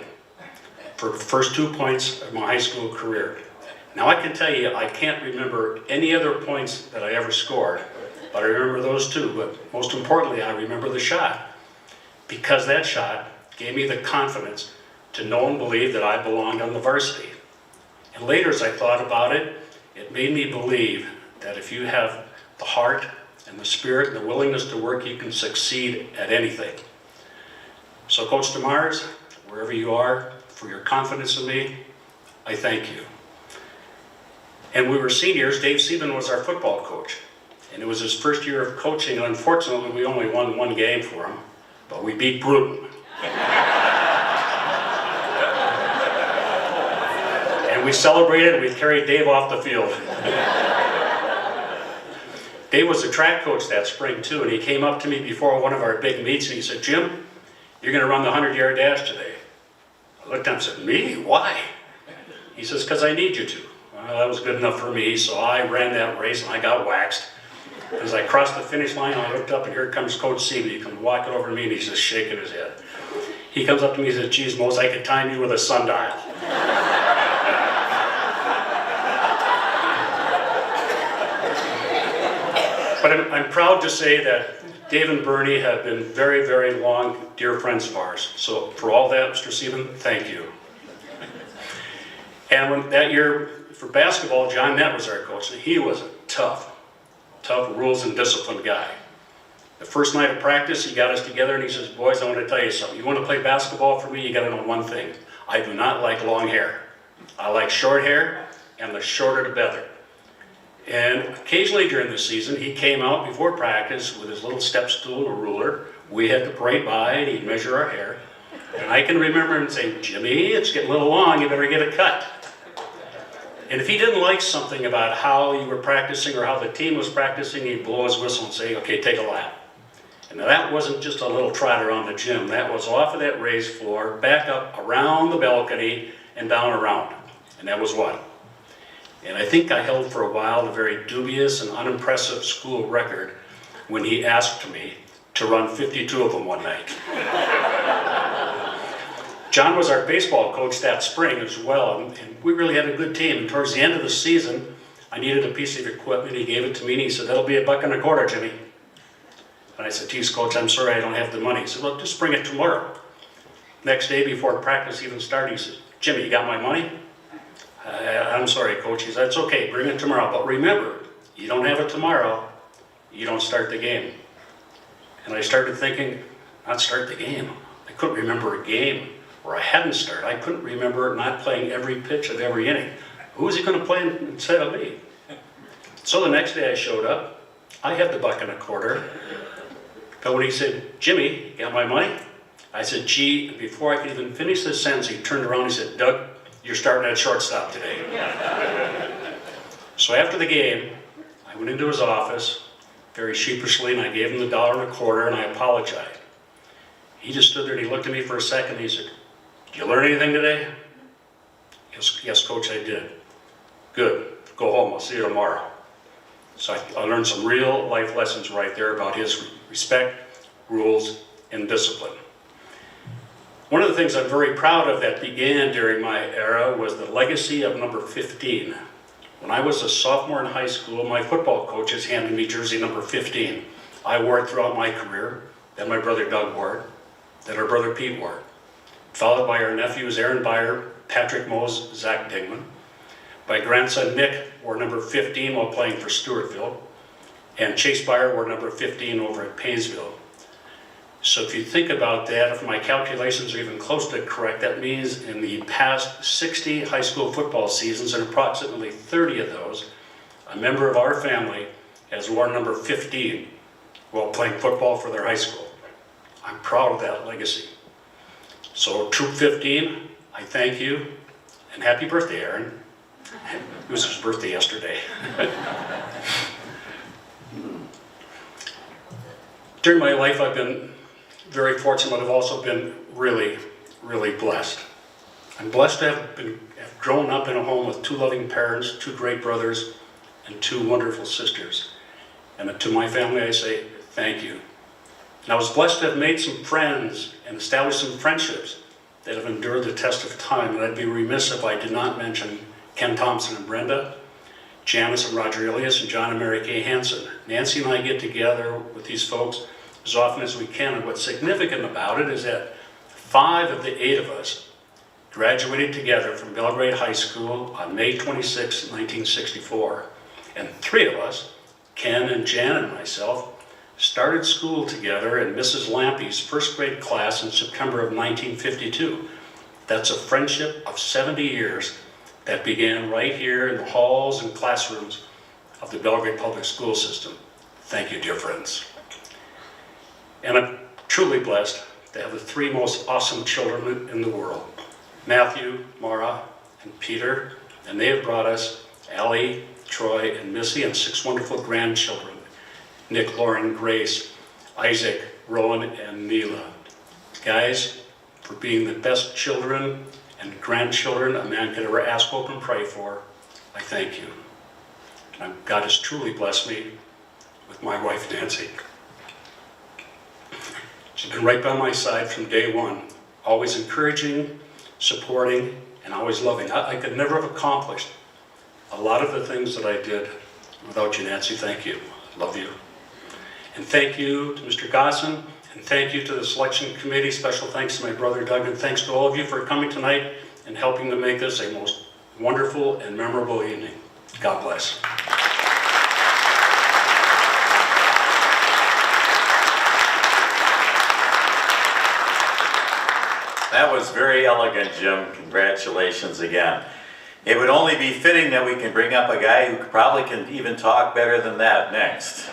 for the first 2 points of my high school career. Now I can tell you, I can't remember any other points that I ever scored, but I remember those 2. But most importantly, I remember the shot because that shot gave me the confidence to know and believe that I belonged on the varsity. And later, as I thought about it, it made me believe that if you have the heart and the spirit and the willingness to work, you can succeed at anything. So Coach DeMars, wherever you are, for your confidence in me, I thank you. And we were seniors. Dave Seaman was our football coach. And it was his first year of coaching. Unfortunately, we only won 1 game for him, but we beat Bruton. And we celebrated, we carried Dave off the field. Dave was a track coach that spring too, and he came up to me before one of our big meets and he said, Jim, you're going to run the 100-yard dash today. I looked at him and said, me? Why? He says, because I need you to. Well, that was good enough for me, so I ran that race and I got waxed. As I crossed the finish line, I looked up and here comes Coach Seaman. He comes walking over to me and he's just shaking his head. He comes up to me and says, geez, Mose, I could time you with a sundial. But I'm proud to say that Dave and Bernie have been very, very long dear friends of ours. So for all that, Mr. Seaman, thank you. And when that year for basketball, John Nett was our coach. And he was a tough rules and discipline guy. The first night of practice, he got us together and he says, boys, I want to tell you something. You want to play basketball for me, you got to know one thing. I do not like long hair. I like short hair, and the shorter the better. And occasionally during the season, he came out before practice with his little step stool and a ruler. We had to parade by and he'd measure our hair. And I can remember him saying, Jimmy, it's getting a little long, you better get a cut. And if he didn't like something about how you were practicing or how the team was practicing, he'd blow his whistle and say, okay, take a lap. And now that wasn't just a little trot around the gym. That was off of that raised floor, back up around the balcony and down around. And that was what? And I think I held for a while the very dubious and unimpressive school record when he asked me to run 52 of them one night. John was our baseball coach that spring as well, and we really had a good team. And towards the end of the season, I needed a piece of equipment. He gave it to me and he said, that'll be $1.25, Jimmy. And I said, geez, Coach, I'm sorry I don't have the money. He said, look, just bring it tomorrow. Next day before practice even started, he said, Jimmy, you got my money? I'm sorry, Coach. He said, it's okay, bring it tomorrow. But remember, you don't have it tomorrow, you don't start the game. And I started thinking, not start the game. I couldn't remember a game where I hadn't started. I couldn't remember not playing every pitch of every inning. Who was he going to play instead of me? So the next day I showed up. I had the $1.25. But when he said, Jimmy, you got my money? I said, gee, and before I could even finish the sentence, he turned around and he said, Doug, you're starting at shortstop today. So after the game, I went into his office very sheepishly and I gave him the $1.25 and I apologized. He just stood there and he looked at me for a second and he said, did you learn anything today? Yes, Coach, I did. Good. Go home. I'll see you tomorrow. So I learned some real life lessons right there about his respect, rules, and discipline. One of the things I'm very proud of that began during my era was the legacy of number 15. When I was a sophomore in high school, my football coaches handed me jersey number 15. I wore it throughout my career, then my brother Doug wore it, then our brother Pete wore it, followed by our nephews Aaron Byer, Patrick Mose, Zach Dingman. My grandson Nick wore number 15 while playing for Stewartville, and Chase Byer wore number 15 over at Painesville. So if you think about that, if my calculations are even close to correct, that means in the past 60 high school football seasons, and approximately 30 of those, a member of our family has worn number 15 while playing football for their high school. I'm proud of that legacy. So Troop 15, I thank you, and happy birthday, Aaron. It was his birthday yesterday. During my life, I've been very fortunate. I've also been really, really blessed. I'm blessed to have grown up in a home with 2 loving parents, 2 great brothers, and 2 wonderful sisters. And to my family, I say thank you. And I was blessed to have made some friends and established some friendships that have endured the test of time. And I'd be remiss if I did not mention Ken Thompson and Brenda, Janice and Roger Elias, and John and Mary Kay Hansen. Nancy and I get together with these folks as often as we can, and what's significant about it is that 5 of the 8 of us graduated together from Belgrade High School on May 26, 1964. And 3 of us, Ken and Jan and myself, started school together in Mrs. Lampy's first grade class in September of 1952. That's a friendship of 70 years that began right here in the halls and classrooms of the Belgrade Public School System. Thank you, dear friends. And I'm truly blessed to have the 3 most awesome children in the world, Matthew, Mara, and Peter, and they have brought us Allie, Troy, and Missy, and 6 wonderful grandchildren, Nick, Lauren, Grace, Isaac, Rowan, and Neela. Guys, for being the best children and grandchildren a man could ever ask, hope, and pray for, I thank you. And God has truly blessed me with my wife, Nancy. She's been right by my side from day one, always encouraging, supporting, and always loving. I could never have accomplished a lot of the things that I did without you, Nancy. Thank you. Love you. And thank you to Mr. Gosson, and thank you to the selection committee. Special thanks to my brother Doug, and thanks to all of you for coming tonight and helping to make this a most wonderful and memorable evening. God bless. That was very elegant, Jim. Congratulations again. It would only be fitting that we can bring up a guy who probably can even talk better than that next.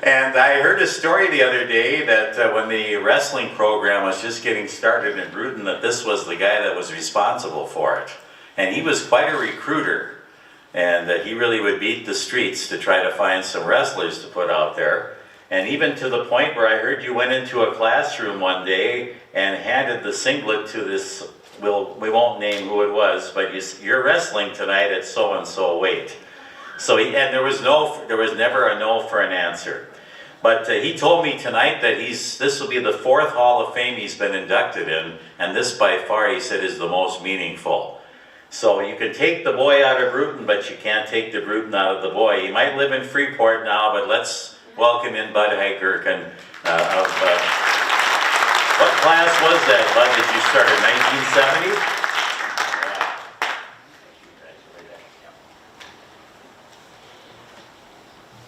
And I heard a story the other day that when the wrestling program was just getting started in Brewton, that this was the guy that was responsible for it. And he was quite a recruiter. And he really would beat the streets to try to find some wrestlers to put out there. And even to the point where I heard you went into a classroom one day and handed the singlet to this, we won't name who it was, but you're wrestling tonight at so-and-so weight. So and there was never a no for an answer. But he told me tonight that this will be the 4th Hall of Fame he's been inducted in, and this by far, he said, is the most meaningful. So you can take the boy out of Brewton, but you can't take the Brewton out of the boy. He might live in Freeport now, but let's welcome in Bud Hiker. What class was that, Bud, that you started, 1970?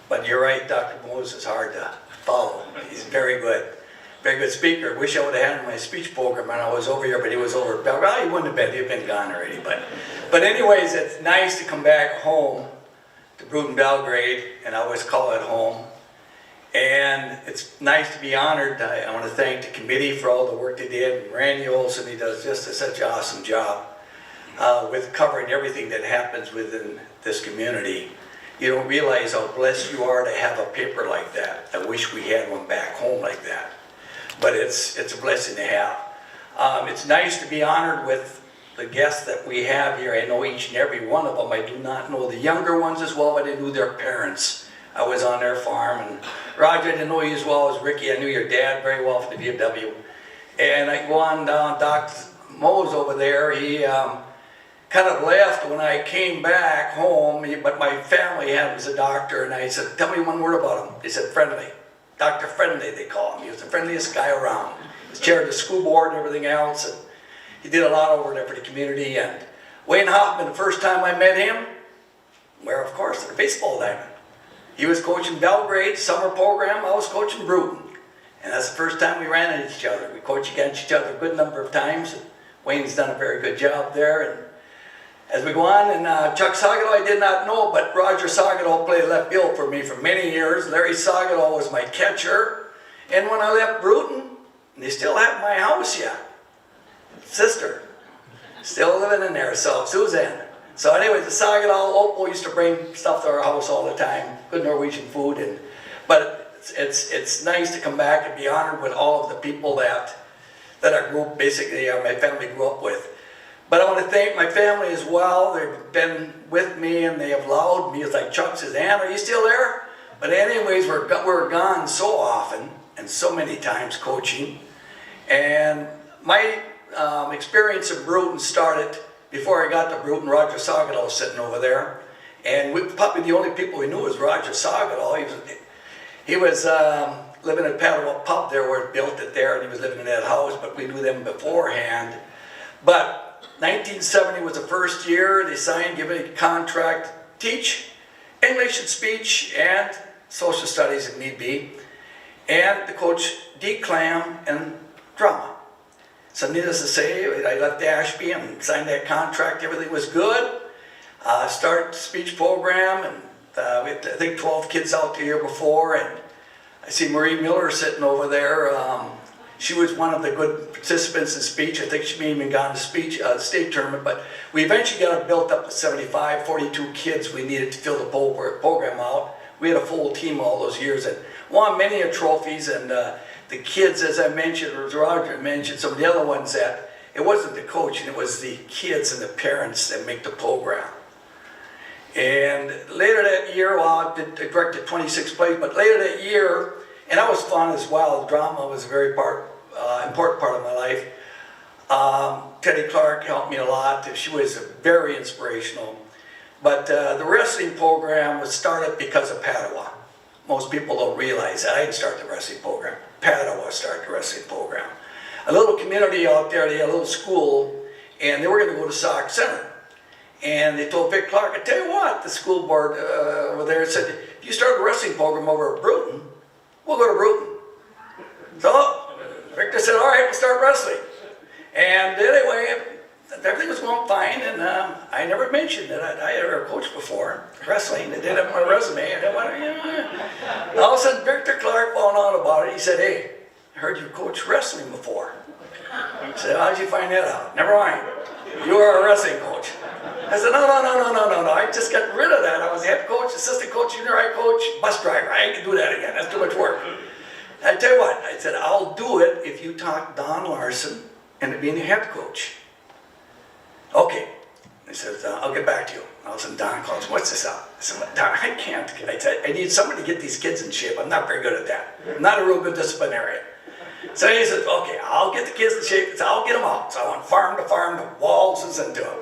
But you're right, Dr. Mose is hard to follow. He's very good speaker. Wish I would have had my speech program when I was over here, but he was over at Belgrade. Well, he wouldn't have been, he'd been gone already. But anyways, it's nice to come back home to Brewton Belgrade, and I always call it home. And it's nice to be honored. I want to thank the committee for all the work they did. And Randy Olson, he does just such an awesome job with covering everything that happens within this community. You don't realize how blessed you are to have a paper like that. I wish we had one back home like that. But it's a blessing to have. It's nice to be honored with the guests that we have here. I know each and every one of them. I do not know the younger ones as well, but I knew their parents. I was on their farm, and Roger, I didn't know you as well as Ricky. I knew your dad very well for the BMW. And I go on down, Dr. Mose over there, he kind of left when I came back home, but my family had him as a doctor, and I said, tell me one word about him. They said, friendly. Dr. Friendly, they call him. He was the friendliest guy around. He chaired the school board and everything else, and he did a lot over there for the community. And Wayne Hoffman, the first time I met him, well, of course, at the baseball diamond. He was coaching Belgrade summer program, I was coaching Bruton. And that's the first time we ran into each other. We coached against each other a good number of times. And Wayne's done a very good job there. And as we go on, and Chuck Sagado I did not know, but Roger Sagado played left field for me for many years. Larry Sagado was my catcher. And when I left Bruton, they still have my house yet. Sister, still living in there, so Suzanne. So anyway, the Sagado Oppo used to bring stuff to our house all the time, good Norwegian food. But it's nice to come back and be honored with all of the people that our group, basically my family grew up with. But I want to thank my family as well. They've been with me and they have allowed me, it's like Chuck says, Ann, are you still there? But anyways, we're gone so often and so many times coaching. And my experience in Bruton started before I got to Bruton. Roger Sagado was sitting over there. And probably the only people we knew was Roger Sagado. He was living at Padua Pub there where it built it there, and he was living in that house, but we knew them beforehand. But 1970 was the first year they signed, given a contract, teach English and speech and social studies if need be, and to coach declam and drama. So needless to say, I left Ashby and signed that contract. Everything was good. Started the speech program, and we had, I think, 12 kids out the year before. And I see Marie Miller sitting over there. She was one of the good participants in speech. I think she may have even gone to speech state tournament. But we eventually got it built up to 75, 42 kids we needed to fill the program out. We had a full team all those years and won many trophies. And the kids, as I mentioned, or as Roger mentioned, some of the other ones, that it wasn't the coaching, it was the kids and the parents that make the program. And later that year, well, I directed 26 plays, but later that year, and that was fun as well, drama was a very important part of my life. Teddy Clark helped me a lot. She was very inspirational. But the wrestling program was started because of Padua. Most people don't realize that. I didn't start the wrestling program. Padua started the wrestling program. A little community out there, they had a little school, and they were going to go to Sagstetter. And they told Vic Clark, I tell you what, the school board over there said, if you start a wrestling program over at Bruton, we'll go to Bruton. So Victor said, all right, we'll start wrestling. And anyway, everything was going fine, and I never mentioned that I had ever coached before, wrestling. They did have my resume, and I went, yeah. All of a sudden, Victor Clark found out about it. He said, hey, I heard you coach wrestling before. I said, how'd you find that out? Never mind. You are a wrestling coach. I said, no. I just got rid of that. I was head coach, assistant coach, junior high coach, bus driver. I ain't gonna do that again. That's too much work. I tell you what, I said, I'll do it if you talk Don Larson into being the head coach. Okay. He says, I'll get back to you. All of a sudden, Don calls, what's this up? I said, Don, I can't. I said, I need somebody to get these kids in shape. I'm not very good at that. I'm not a real good disciplinarian. So he said, okay, I'll get the kids in shape. So I'll get them out. So I went farm to Waltzes and to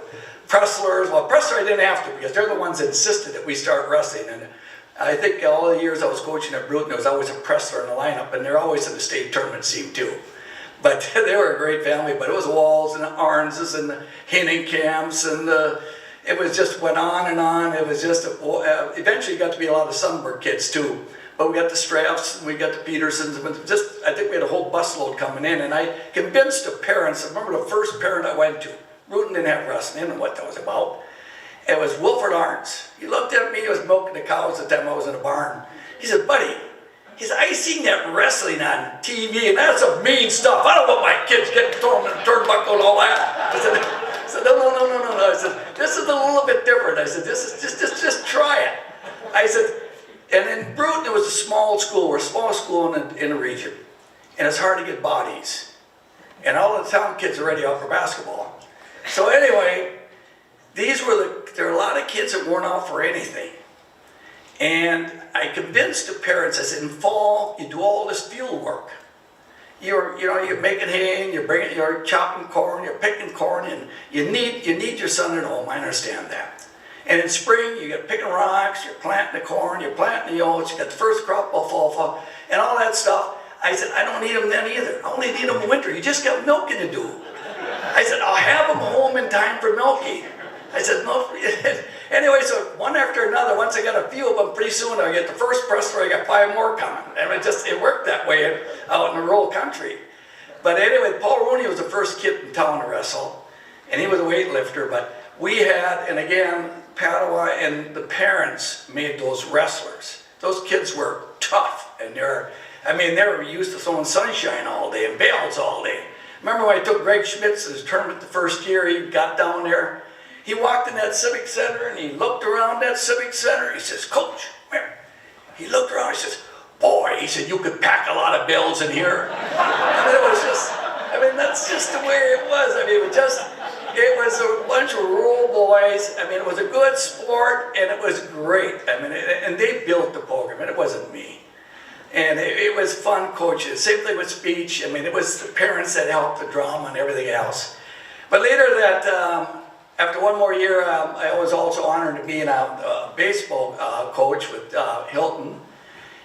Presslers. Well, Pressler I didn't have to because they're the ones that insisted that we start wrestling. And I think all the years I was coaching at Bruton, there was always a Pressler in the lineup, and they're always in the state tournament team too. But they were a great family. But it was Walls and the Arnses and the Henninghams, and it was just went on and on. It was just eventually got to be a lot of Sunburg kids too. But we got the Straffs, and we got the Petersons. I think we had a whole busload coming in, and I convinced the parents. I remember the first parent I went to. Bruton didn't have wrestling, I didn't know what that was about. It was Wilfred Arns. He looked at me, he was milking the cows at the time I was in the barn. He said, buddy, I seen that wrestling on TV, and that's some mean stuff. I don't want my kids getting thrown in a turnbuckle and all that. I said, no. I said, this is a little bit different. I said, this is just try it. I said, and in Bruton, it was a small school. We're a small school in the region. And it's hard to get bodies. And all the town kids are ready out for basketball. So anyway, there are a lot of kids that weren't out for anything. And I convinced the parents, I said, in fall, you do all this field work. You're making hay, and you're chopping corn, you're picking corn, and you need your son at home, I understand that. And in spring, you get picking rocks, you're planting the corn, you're planting the oats, you got the first crop of alfalfa, and all that stuff. I said, I don't need them then either. I only need them in winter. You just got milking to do. I said, I'll have them home in time for milking. I said, no. Anyway, so one after another, once I got a few of them, pretty soon I get the first press where I got 5 more coming. And it worked that way out in the rural country. But anyway, Paul Rooney was the first kid in town to wrestle, and he was a weightlifter. But we had, and again, Padua and the parents made those wrestlers. Those kids were tough, and they were used to throwing sunshine all day and bales all day. Remember when I took Greg Schmitz to his tournament the first year, he got down there, he walked in that Civic Center and he looked around that Civic Center, he says, Coach, come here. He looked around, he says, boy, he said, you could pack a lot of bales in here. That's just the way it was. It was a bunch of rural boys. It was a good sport and it was great. And they built the program, and it wasn't me. And it was fun coaching. Same thing with speech. It was the parents that helped the drama and everything else. But later after one more year, I was also honored to be a baseball coach with Hilton.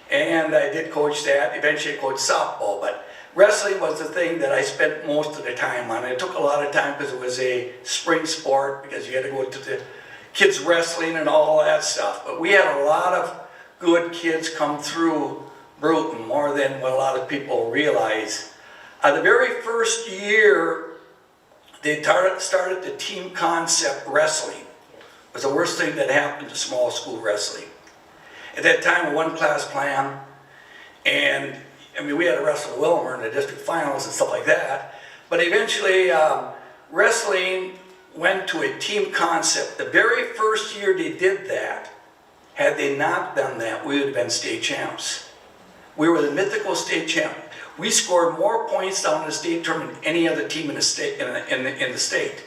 And I did coach that. Eventually I coached softball. But wrestling was the thing that I spent most of the time on. It took a lot of time because it was a spring sport, because you had to go to the kids wrestling and all that stuff. But we had a lot of good kids come through Bruton, more than what a lot of people realize. The very first year, they started the team concept wrestling. It was the worst thing that happened to small school wrestling. At that time, a one-class plan, and we had to wrestle Wilmer in the district finals and stuff like that. But eventually, wrestling went to a team concept. The very first year they did that, had they not done that, we would have been state champs. We were the mythical state champ. We scored more points down in the state tournament than any other team in the state. In the state,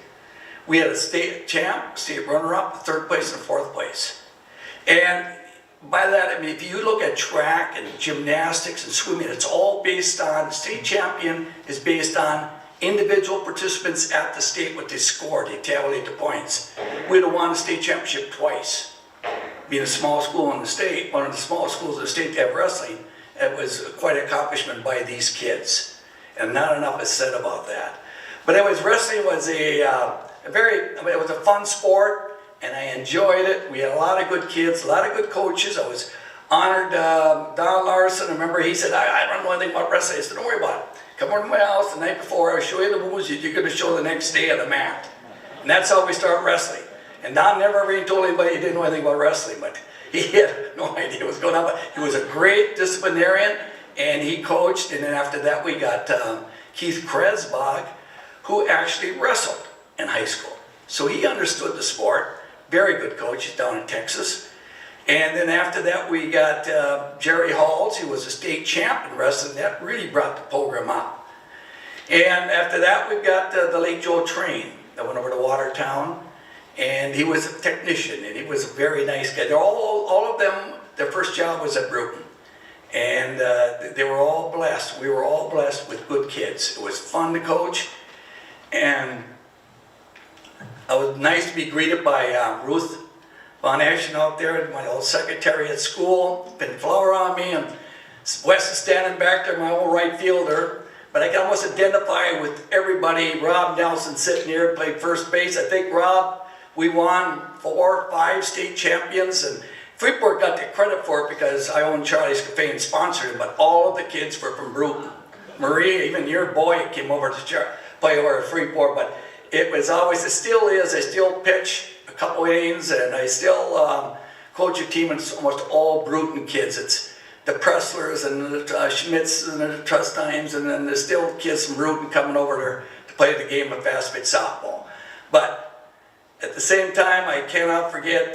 we had a state champ, state runner-up, 3rd place, and 4th place. And by that, if you look at track and gymnastics and swimming, it's all based on, the state champion is based on individual participants at the state, what they scored. They tabulate the points. We'd have won the state championship twice. Being a small school in the state, one of the smallest schools in the state to have wrestling, it was quite an accomplishment by these kids. And not enough is said about that. But anyways, wrestling was it was a fun sport, and I enjoyed it. We had a lot of good kids, a lot of good coaches. I was honored. Don Larson, I remember he said, I don't know anything about wrestling. I said, don't worry about it. Come over to my house the night before, I'll show you the moves you're going to show the next day on the mat. And that's how we start wrestling. And Don never really told anybody he didn't know anything about wrestling, but he had no idea what was going on. But he was a great disciplinarian, and he coached. And then after that, we got Keith Kresbach, who actually wrestled in high school. So he understood the sport. Very good coach. He's down in Texas. And then after that, we got Jerry Halls. He was a state champ in wrestling. That really brought the program up. And after that, we've got the late Joe Train that went over to Watertown. And he was a technician, and he was a very nice guy. All of them, their first job was at Bruton. And they were all blessed. We were all blessed with good kids. It was fun to coach. And it was nice to be greeted by Ruth Von Ashen out there, my old secretary at school, pin flower on me, and Wes is standing back there, my old right fielder. But I can almost identify with everybody. Rob Nelson sitting here, played first base. I think, Rob, we won 4 or 5 state champions, and Freeport got the credit for it because I own Charlie's Cafe and sponsored it, but all of the kids were from Bruton. Marie, even your boy, came over to play over at Freeport, but it was always, it still is, I still pitch a couple innings, and I still coach a team, and it's almost all Bruton kids. It's the Presslers and the Schmitz and the Trustimes, and then there's still kids from Bruton coming over there to play the game of fast pitch softball. But at the same time, I cannot forget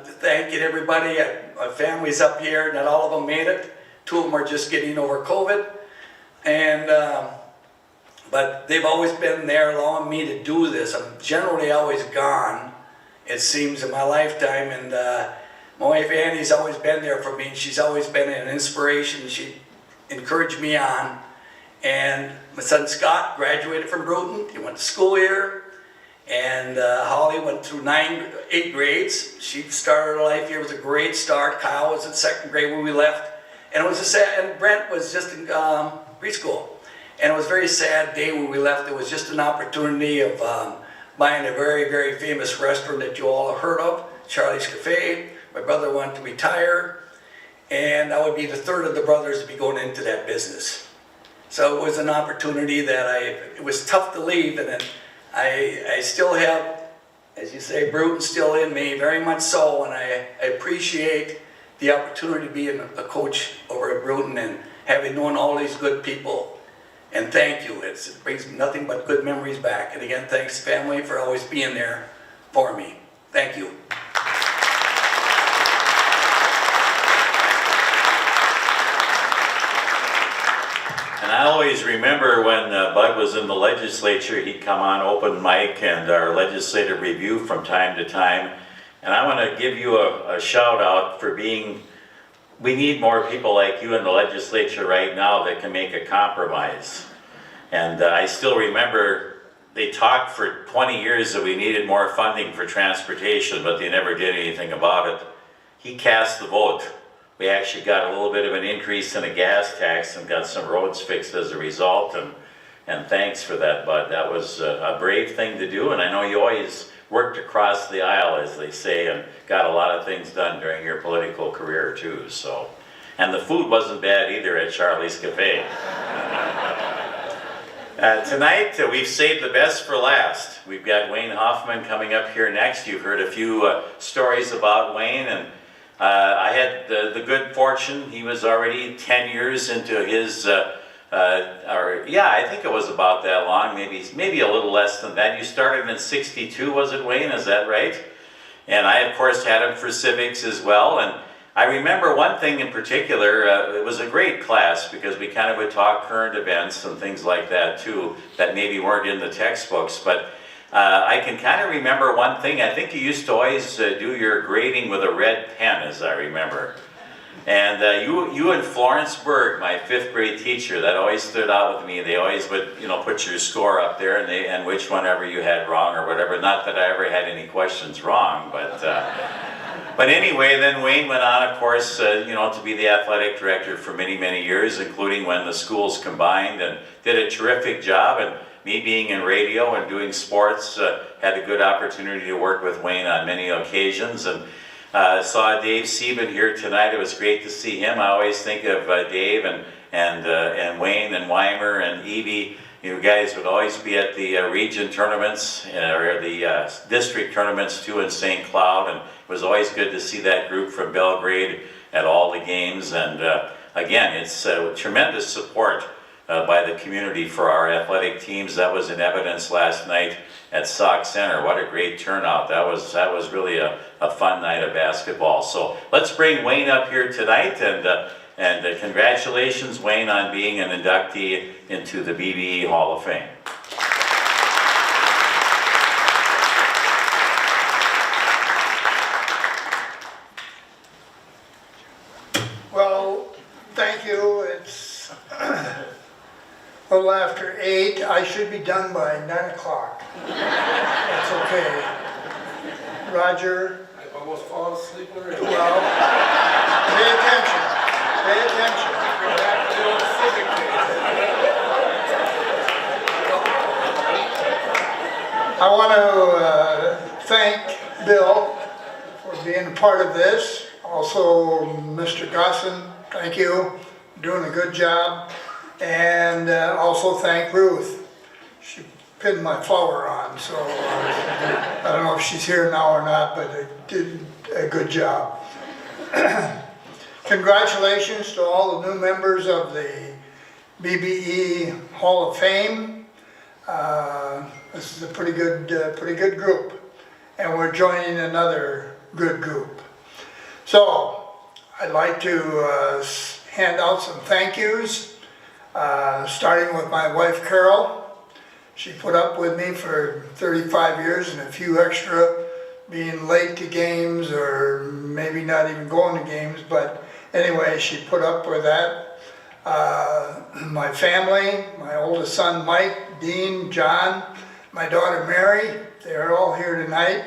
thanking everybody. My family's up here, not all of them made it. 2 of them are just getting over COVID. And but they've always been there allowing me to do this. I'm generally always gone, it seems, in my lifetime, and my wife Annie's always been there for me, and she's always been an inspiration. She encouraged me on, and my son Scott graduated from Bruton. He went to school here, and Holly went through 8 grades. She started her life here. It was a great start. Kyle was in 2nd grade when we left, and it was a sad, and Brent was just in preschool. And it was a very sad day when we left. It was just an opportunity of buying a very, very famous restaurant that you all have heard of, Charlie's Cafe. My brother wanted to retire, and I would be the 3rd of the brothers to be going into that business. So it was an opportunity that it was tough to leave, and then I still have, as you say, Bruton still in me, very much so, and I appreciate the opportunity to be a coach over at Bruton and having known all these good people. And thank you. It brings nothing but good memories back. And again, thanks family for always being there for me. Thank you. And I always remember when Bud was in the legislature, he'd come on open mic and our legislative review from time to time. And I want to give you a shout out for being, we need more people like you in the legislature right now that can make a compromise. And I still remember they talked for 20 years that we needed more funding for transportation, but they never did anything about it. He cast the vote. We actually got a little bit of an increase in a gas tax and got some roads fixed as a result, and thanks for that, Bud. That was a brave thing to do, and I know you always worked across the aisle, as they say, and got a lot of things done during your political career too, so. And the food wasn't bad either at Charlie's Cafe. Tonight, we've saved the best for last. We've got Wayne Hoffman coming up here next. You've heard a few stories about Wayne, and I had the good fortune, he was already 10 years into his, I think it was about that long, maybe a little less than that. You started in '62, was it, Wayne? Is that right? And I, of course, had him for civics as well. And I remember one thing in particular, it was a great class because we kind of would talk current events and things like that too, that maybe weren't in the textbooks. But I can kind of remember one thing. I think you used to always do your grading with a red pen, as I remember. And you and Florence Berg, my 5th grade teacher, that always stood out with me. They always would, put your score up there and which one ever you had wrong or whatever. Not that I ever had any questions wrong, but anyway, then Wayne went on, of course, to be the athletic director for many, many years, including when the schools combined, and did a terrific job. And me being in radio and doing sports, had a good opportunity to work with Wayne on many occasions. And saw Dave Sieben here tonight. It was great to see him. I always think of Dave and Wayne and Weimer and Evie. You guys would always be at the region tournaments or the district tournaments too in St. Cloud, and it was always good to see that group from Belgrade at all the games. And again, it's tremendous support by the community for our athletic teams. That was in evidence last night at Sagstetter. What a great turnout. That was really a fun night of basketball. So let's bring Wayne up here tonight, and congratulations, Wayne, on being an inductee into the BBE Hall of Fame. Well, thank you. It's a little after 8. I should be done by 9 o'clock. That's okay. Roger? I've almost fallen asleep already. Well, pay attention. Pay attention. I want to thank Bill for being a part of this. Also, Mr. Gosson, thank you. Doing a good job. And also thank Ruth. She pinned my flower on, so I don't know if she's here now or not, but they did a good job. Congratulations to all the new members of the BBE Hall of Fame. This is a pretty good group, and we're joining another good group. So I'd like to hand out some thank yous, starting with my wife Carol. She put up with me for 35 years and a few extra, being late to games or maybe not even going to games, but anyway, she put up with that. My family, my oldest son Mike, Dean, John, my daughter Mary, they're all here tonight.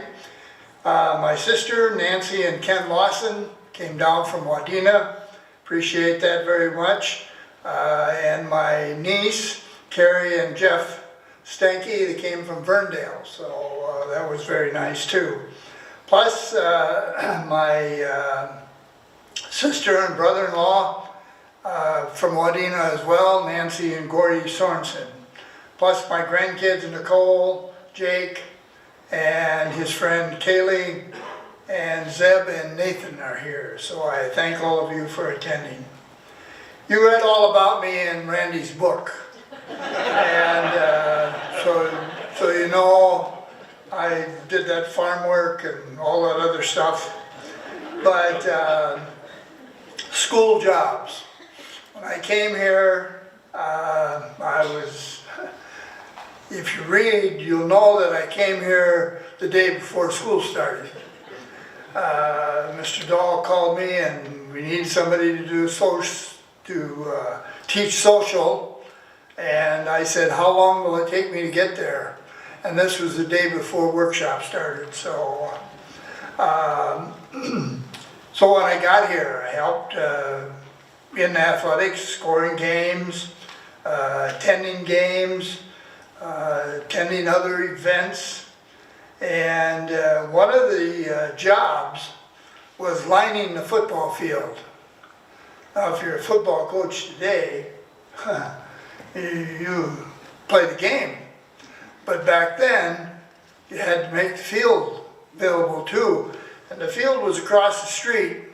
My sister Nancy and Ken Lawson came down from Wadena, appreciate that very much. And my niece Carrie and Jeff Stanky, they came from Verndale, so that was very nice too. Plus my sister and brother-in-law from Wadena as well, Nancy and Gordy Sorensen. Plus my grandkids Nicole, Jake, and his friend Kaylee, and Zeb and Nathan are here. So I thank all of you for attending. You read all about me in Randy's book. And so you know, I did that farm work and all that other stuff. But school jobs. When I came here, I was, if you read, you'll know that I came here the day before school started. Mr. Dahl called me and we need somebody to do teach social. And I said, how long will it take me to get there? And this was the day before workshop started. So, so when I got here, I helped in athletics, scoring games, attending games, attending other events. And one of the jobs was lining the football field. Now, if you're a football coach today, you play the game. But back then, you had to make the field available too. And the field was across the street.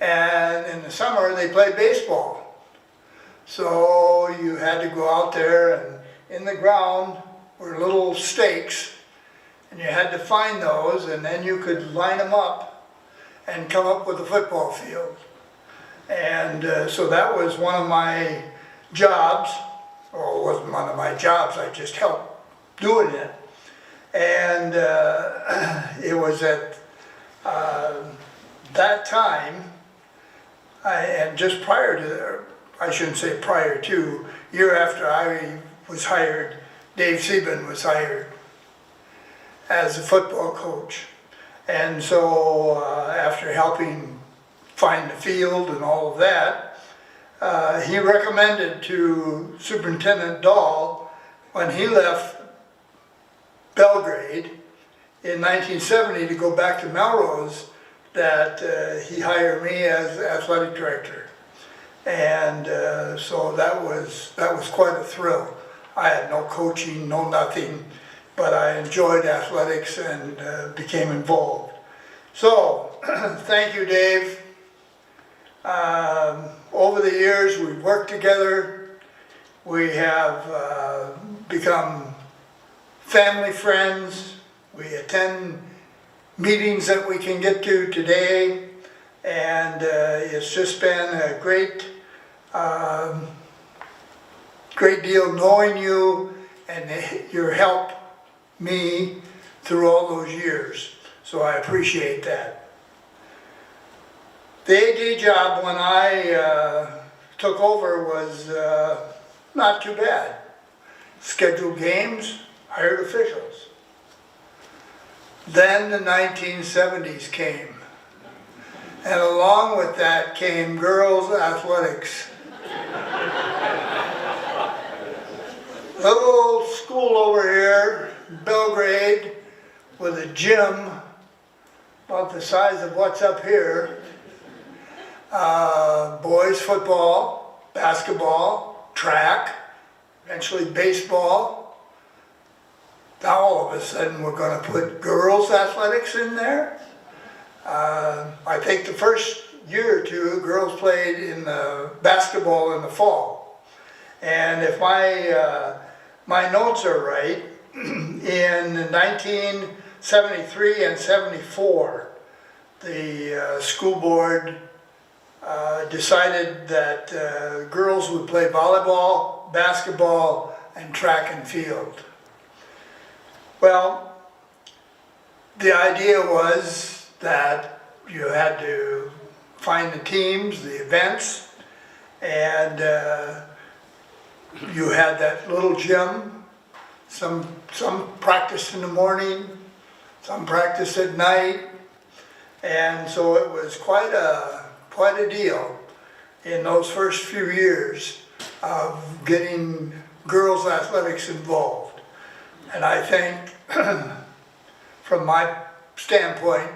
And in the summer, they played baseball. So you had to go out there, and in the ground were little stakes. And you had to find those, and then you could line them up and come up with a football field. And so that was one of my jobs. Well, it wasn't one of my jobs, I just helped doing it. And it was at that time, and just prior to, I shouldn't say prior to, year after I was hired, Dave Sieben was hired as a football coach. And so after helping find the field and all of that, he recommended to Superintendent Dahl, when he left Belgrade in 1970 to go back to Melrose, that he hired me as athletic director. And so that was quite a thrill. I had no coaching, no nothing, but I enjoyed athletics and became involved. So, thank you, Dave. Over the years, we've worked together. We have become family friends. We attend meetings that we can get to today. And it's just been a great deal knowing you and your help me through all those years. So I appreciate that. The AD job when I took over was not too bad. Scheduled games, hired officials. Then the 1970s came. And along with that came girls' athletics. Little school over here, Belgrade, with a gym about the size of what's up here. Boys football, basketball, track, eventually baseball. Now all of a sudden we're going to put girls' athletics in there. I think the first year or two, girls played in the basketball in the fall. And if my notes are right, in 1973 and 74, the school board decided that girls would play volleyball, basketball, and track and field. Well, the idea was that you had to find the teams, the events, and you had that little gym. Some practiced in the morning, some practiced at night, and so it was quite a deal in those first few years of getting girls' athletics involved. And I think, from my standpoint,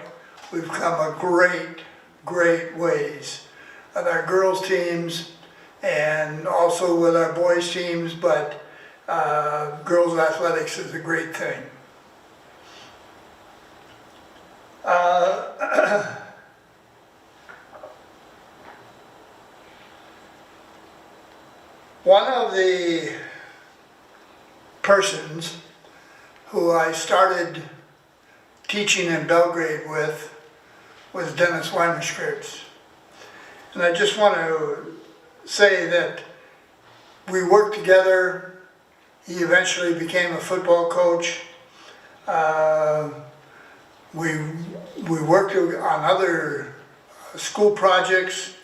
we've come a great ways with our girls' teams and also with our boys' teams, but girls' athletics is a great thing. One of the persons who I started teaching in Belgrade with was Dennis Weimerskirtz. And I just want to say that we worked together. He eventually became a football coach. We worked on other school projects.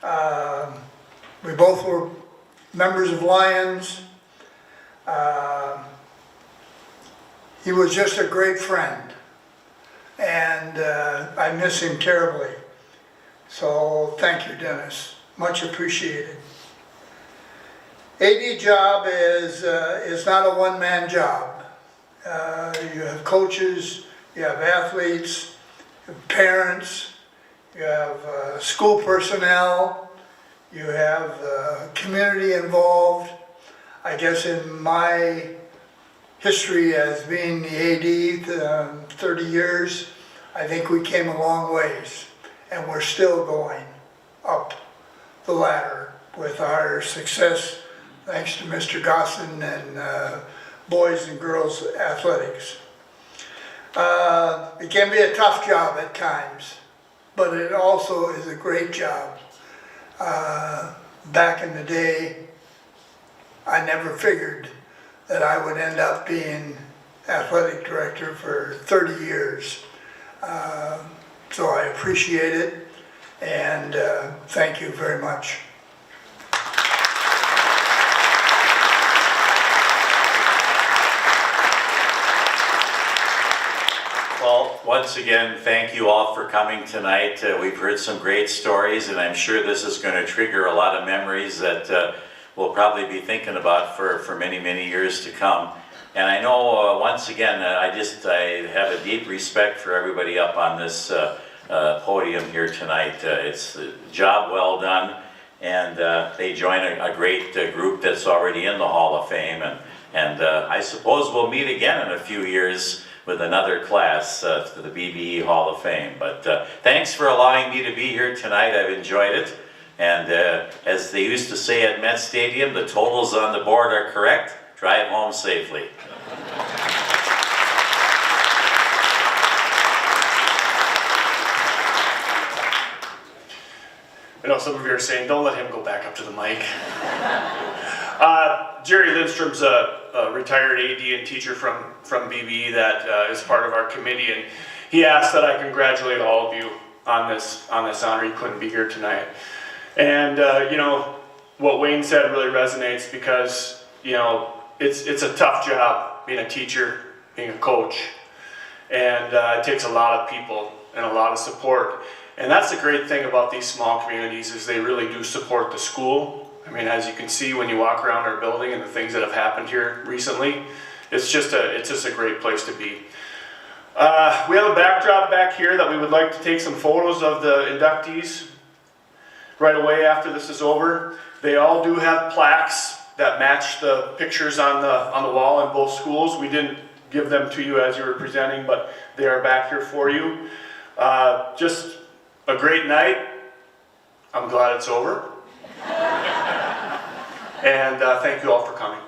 We both were members of Lions. He was just a great friend, and I miss him terribly. So thank you, Dennis. Much appreciated. AD job is not a one-man job. You have coaches, you have athletes, you have parents, you have school personnel, you have community involved. I guess in my history as being the AD, 30 years, I think we came a long ways, and we're still going up the ladder with our success, thanks to Mr. Gosson and boys and girls athletics. It can be a tough job at times, but it also is a great job. Back in the day, I never figured that I would end up being athletic director for 30 years. So I appreciate it, and thank you very much. Well, once again, thank you all for coming tonight. We've heard some great stories, and I'm sure this is going to trigger a lot of memories that we'll probably be thinking about for many, many years to come. And I know, once again, I have a deep respect for everybody up on this podium here tonight. It's a job well done, and they join a great group that's already in the Hall of Fame. And I suppose we'll meet again in a few years with another class to the BBE Hall of Fame. But thanks for allowing me to be here tonight. I've enjoyed it. And as they used to say at Met Stadium, the totals on the board are correct. Drive home safely. I know some of you are saying, don't let him go back up to the mic. Jerry Lindstrom's a retired AD and teacher from BBE that is part of our committee, and he asked that I congratulate all of you on this honor. He couldn't be here tonight. And you know, what Wayne said really resonates, because you know, it's a tough job being a teacher, being a coach, and it takes a lot of people and a lot of support. And that's the great thing about these small communities, is they really do support the school. I mean, as you can see when you walk around our building and the things that have happened here recently, it's just a great place to be. We have a backdrop back here that we would like to take some photos of the inductees right away after this is over. They all do have plaques that match the pictures on the wall in both schools. We didn't give them to you as you were presenting, but they are back here for you. Just a great night. I'm glad it's over. And thank you all for coming.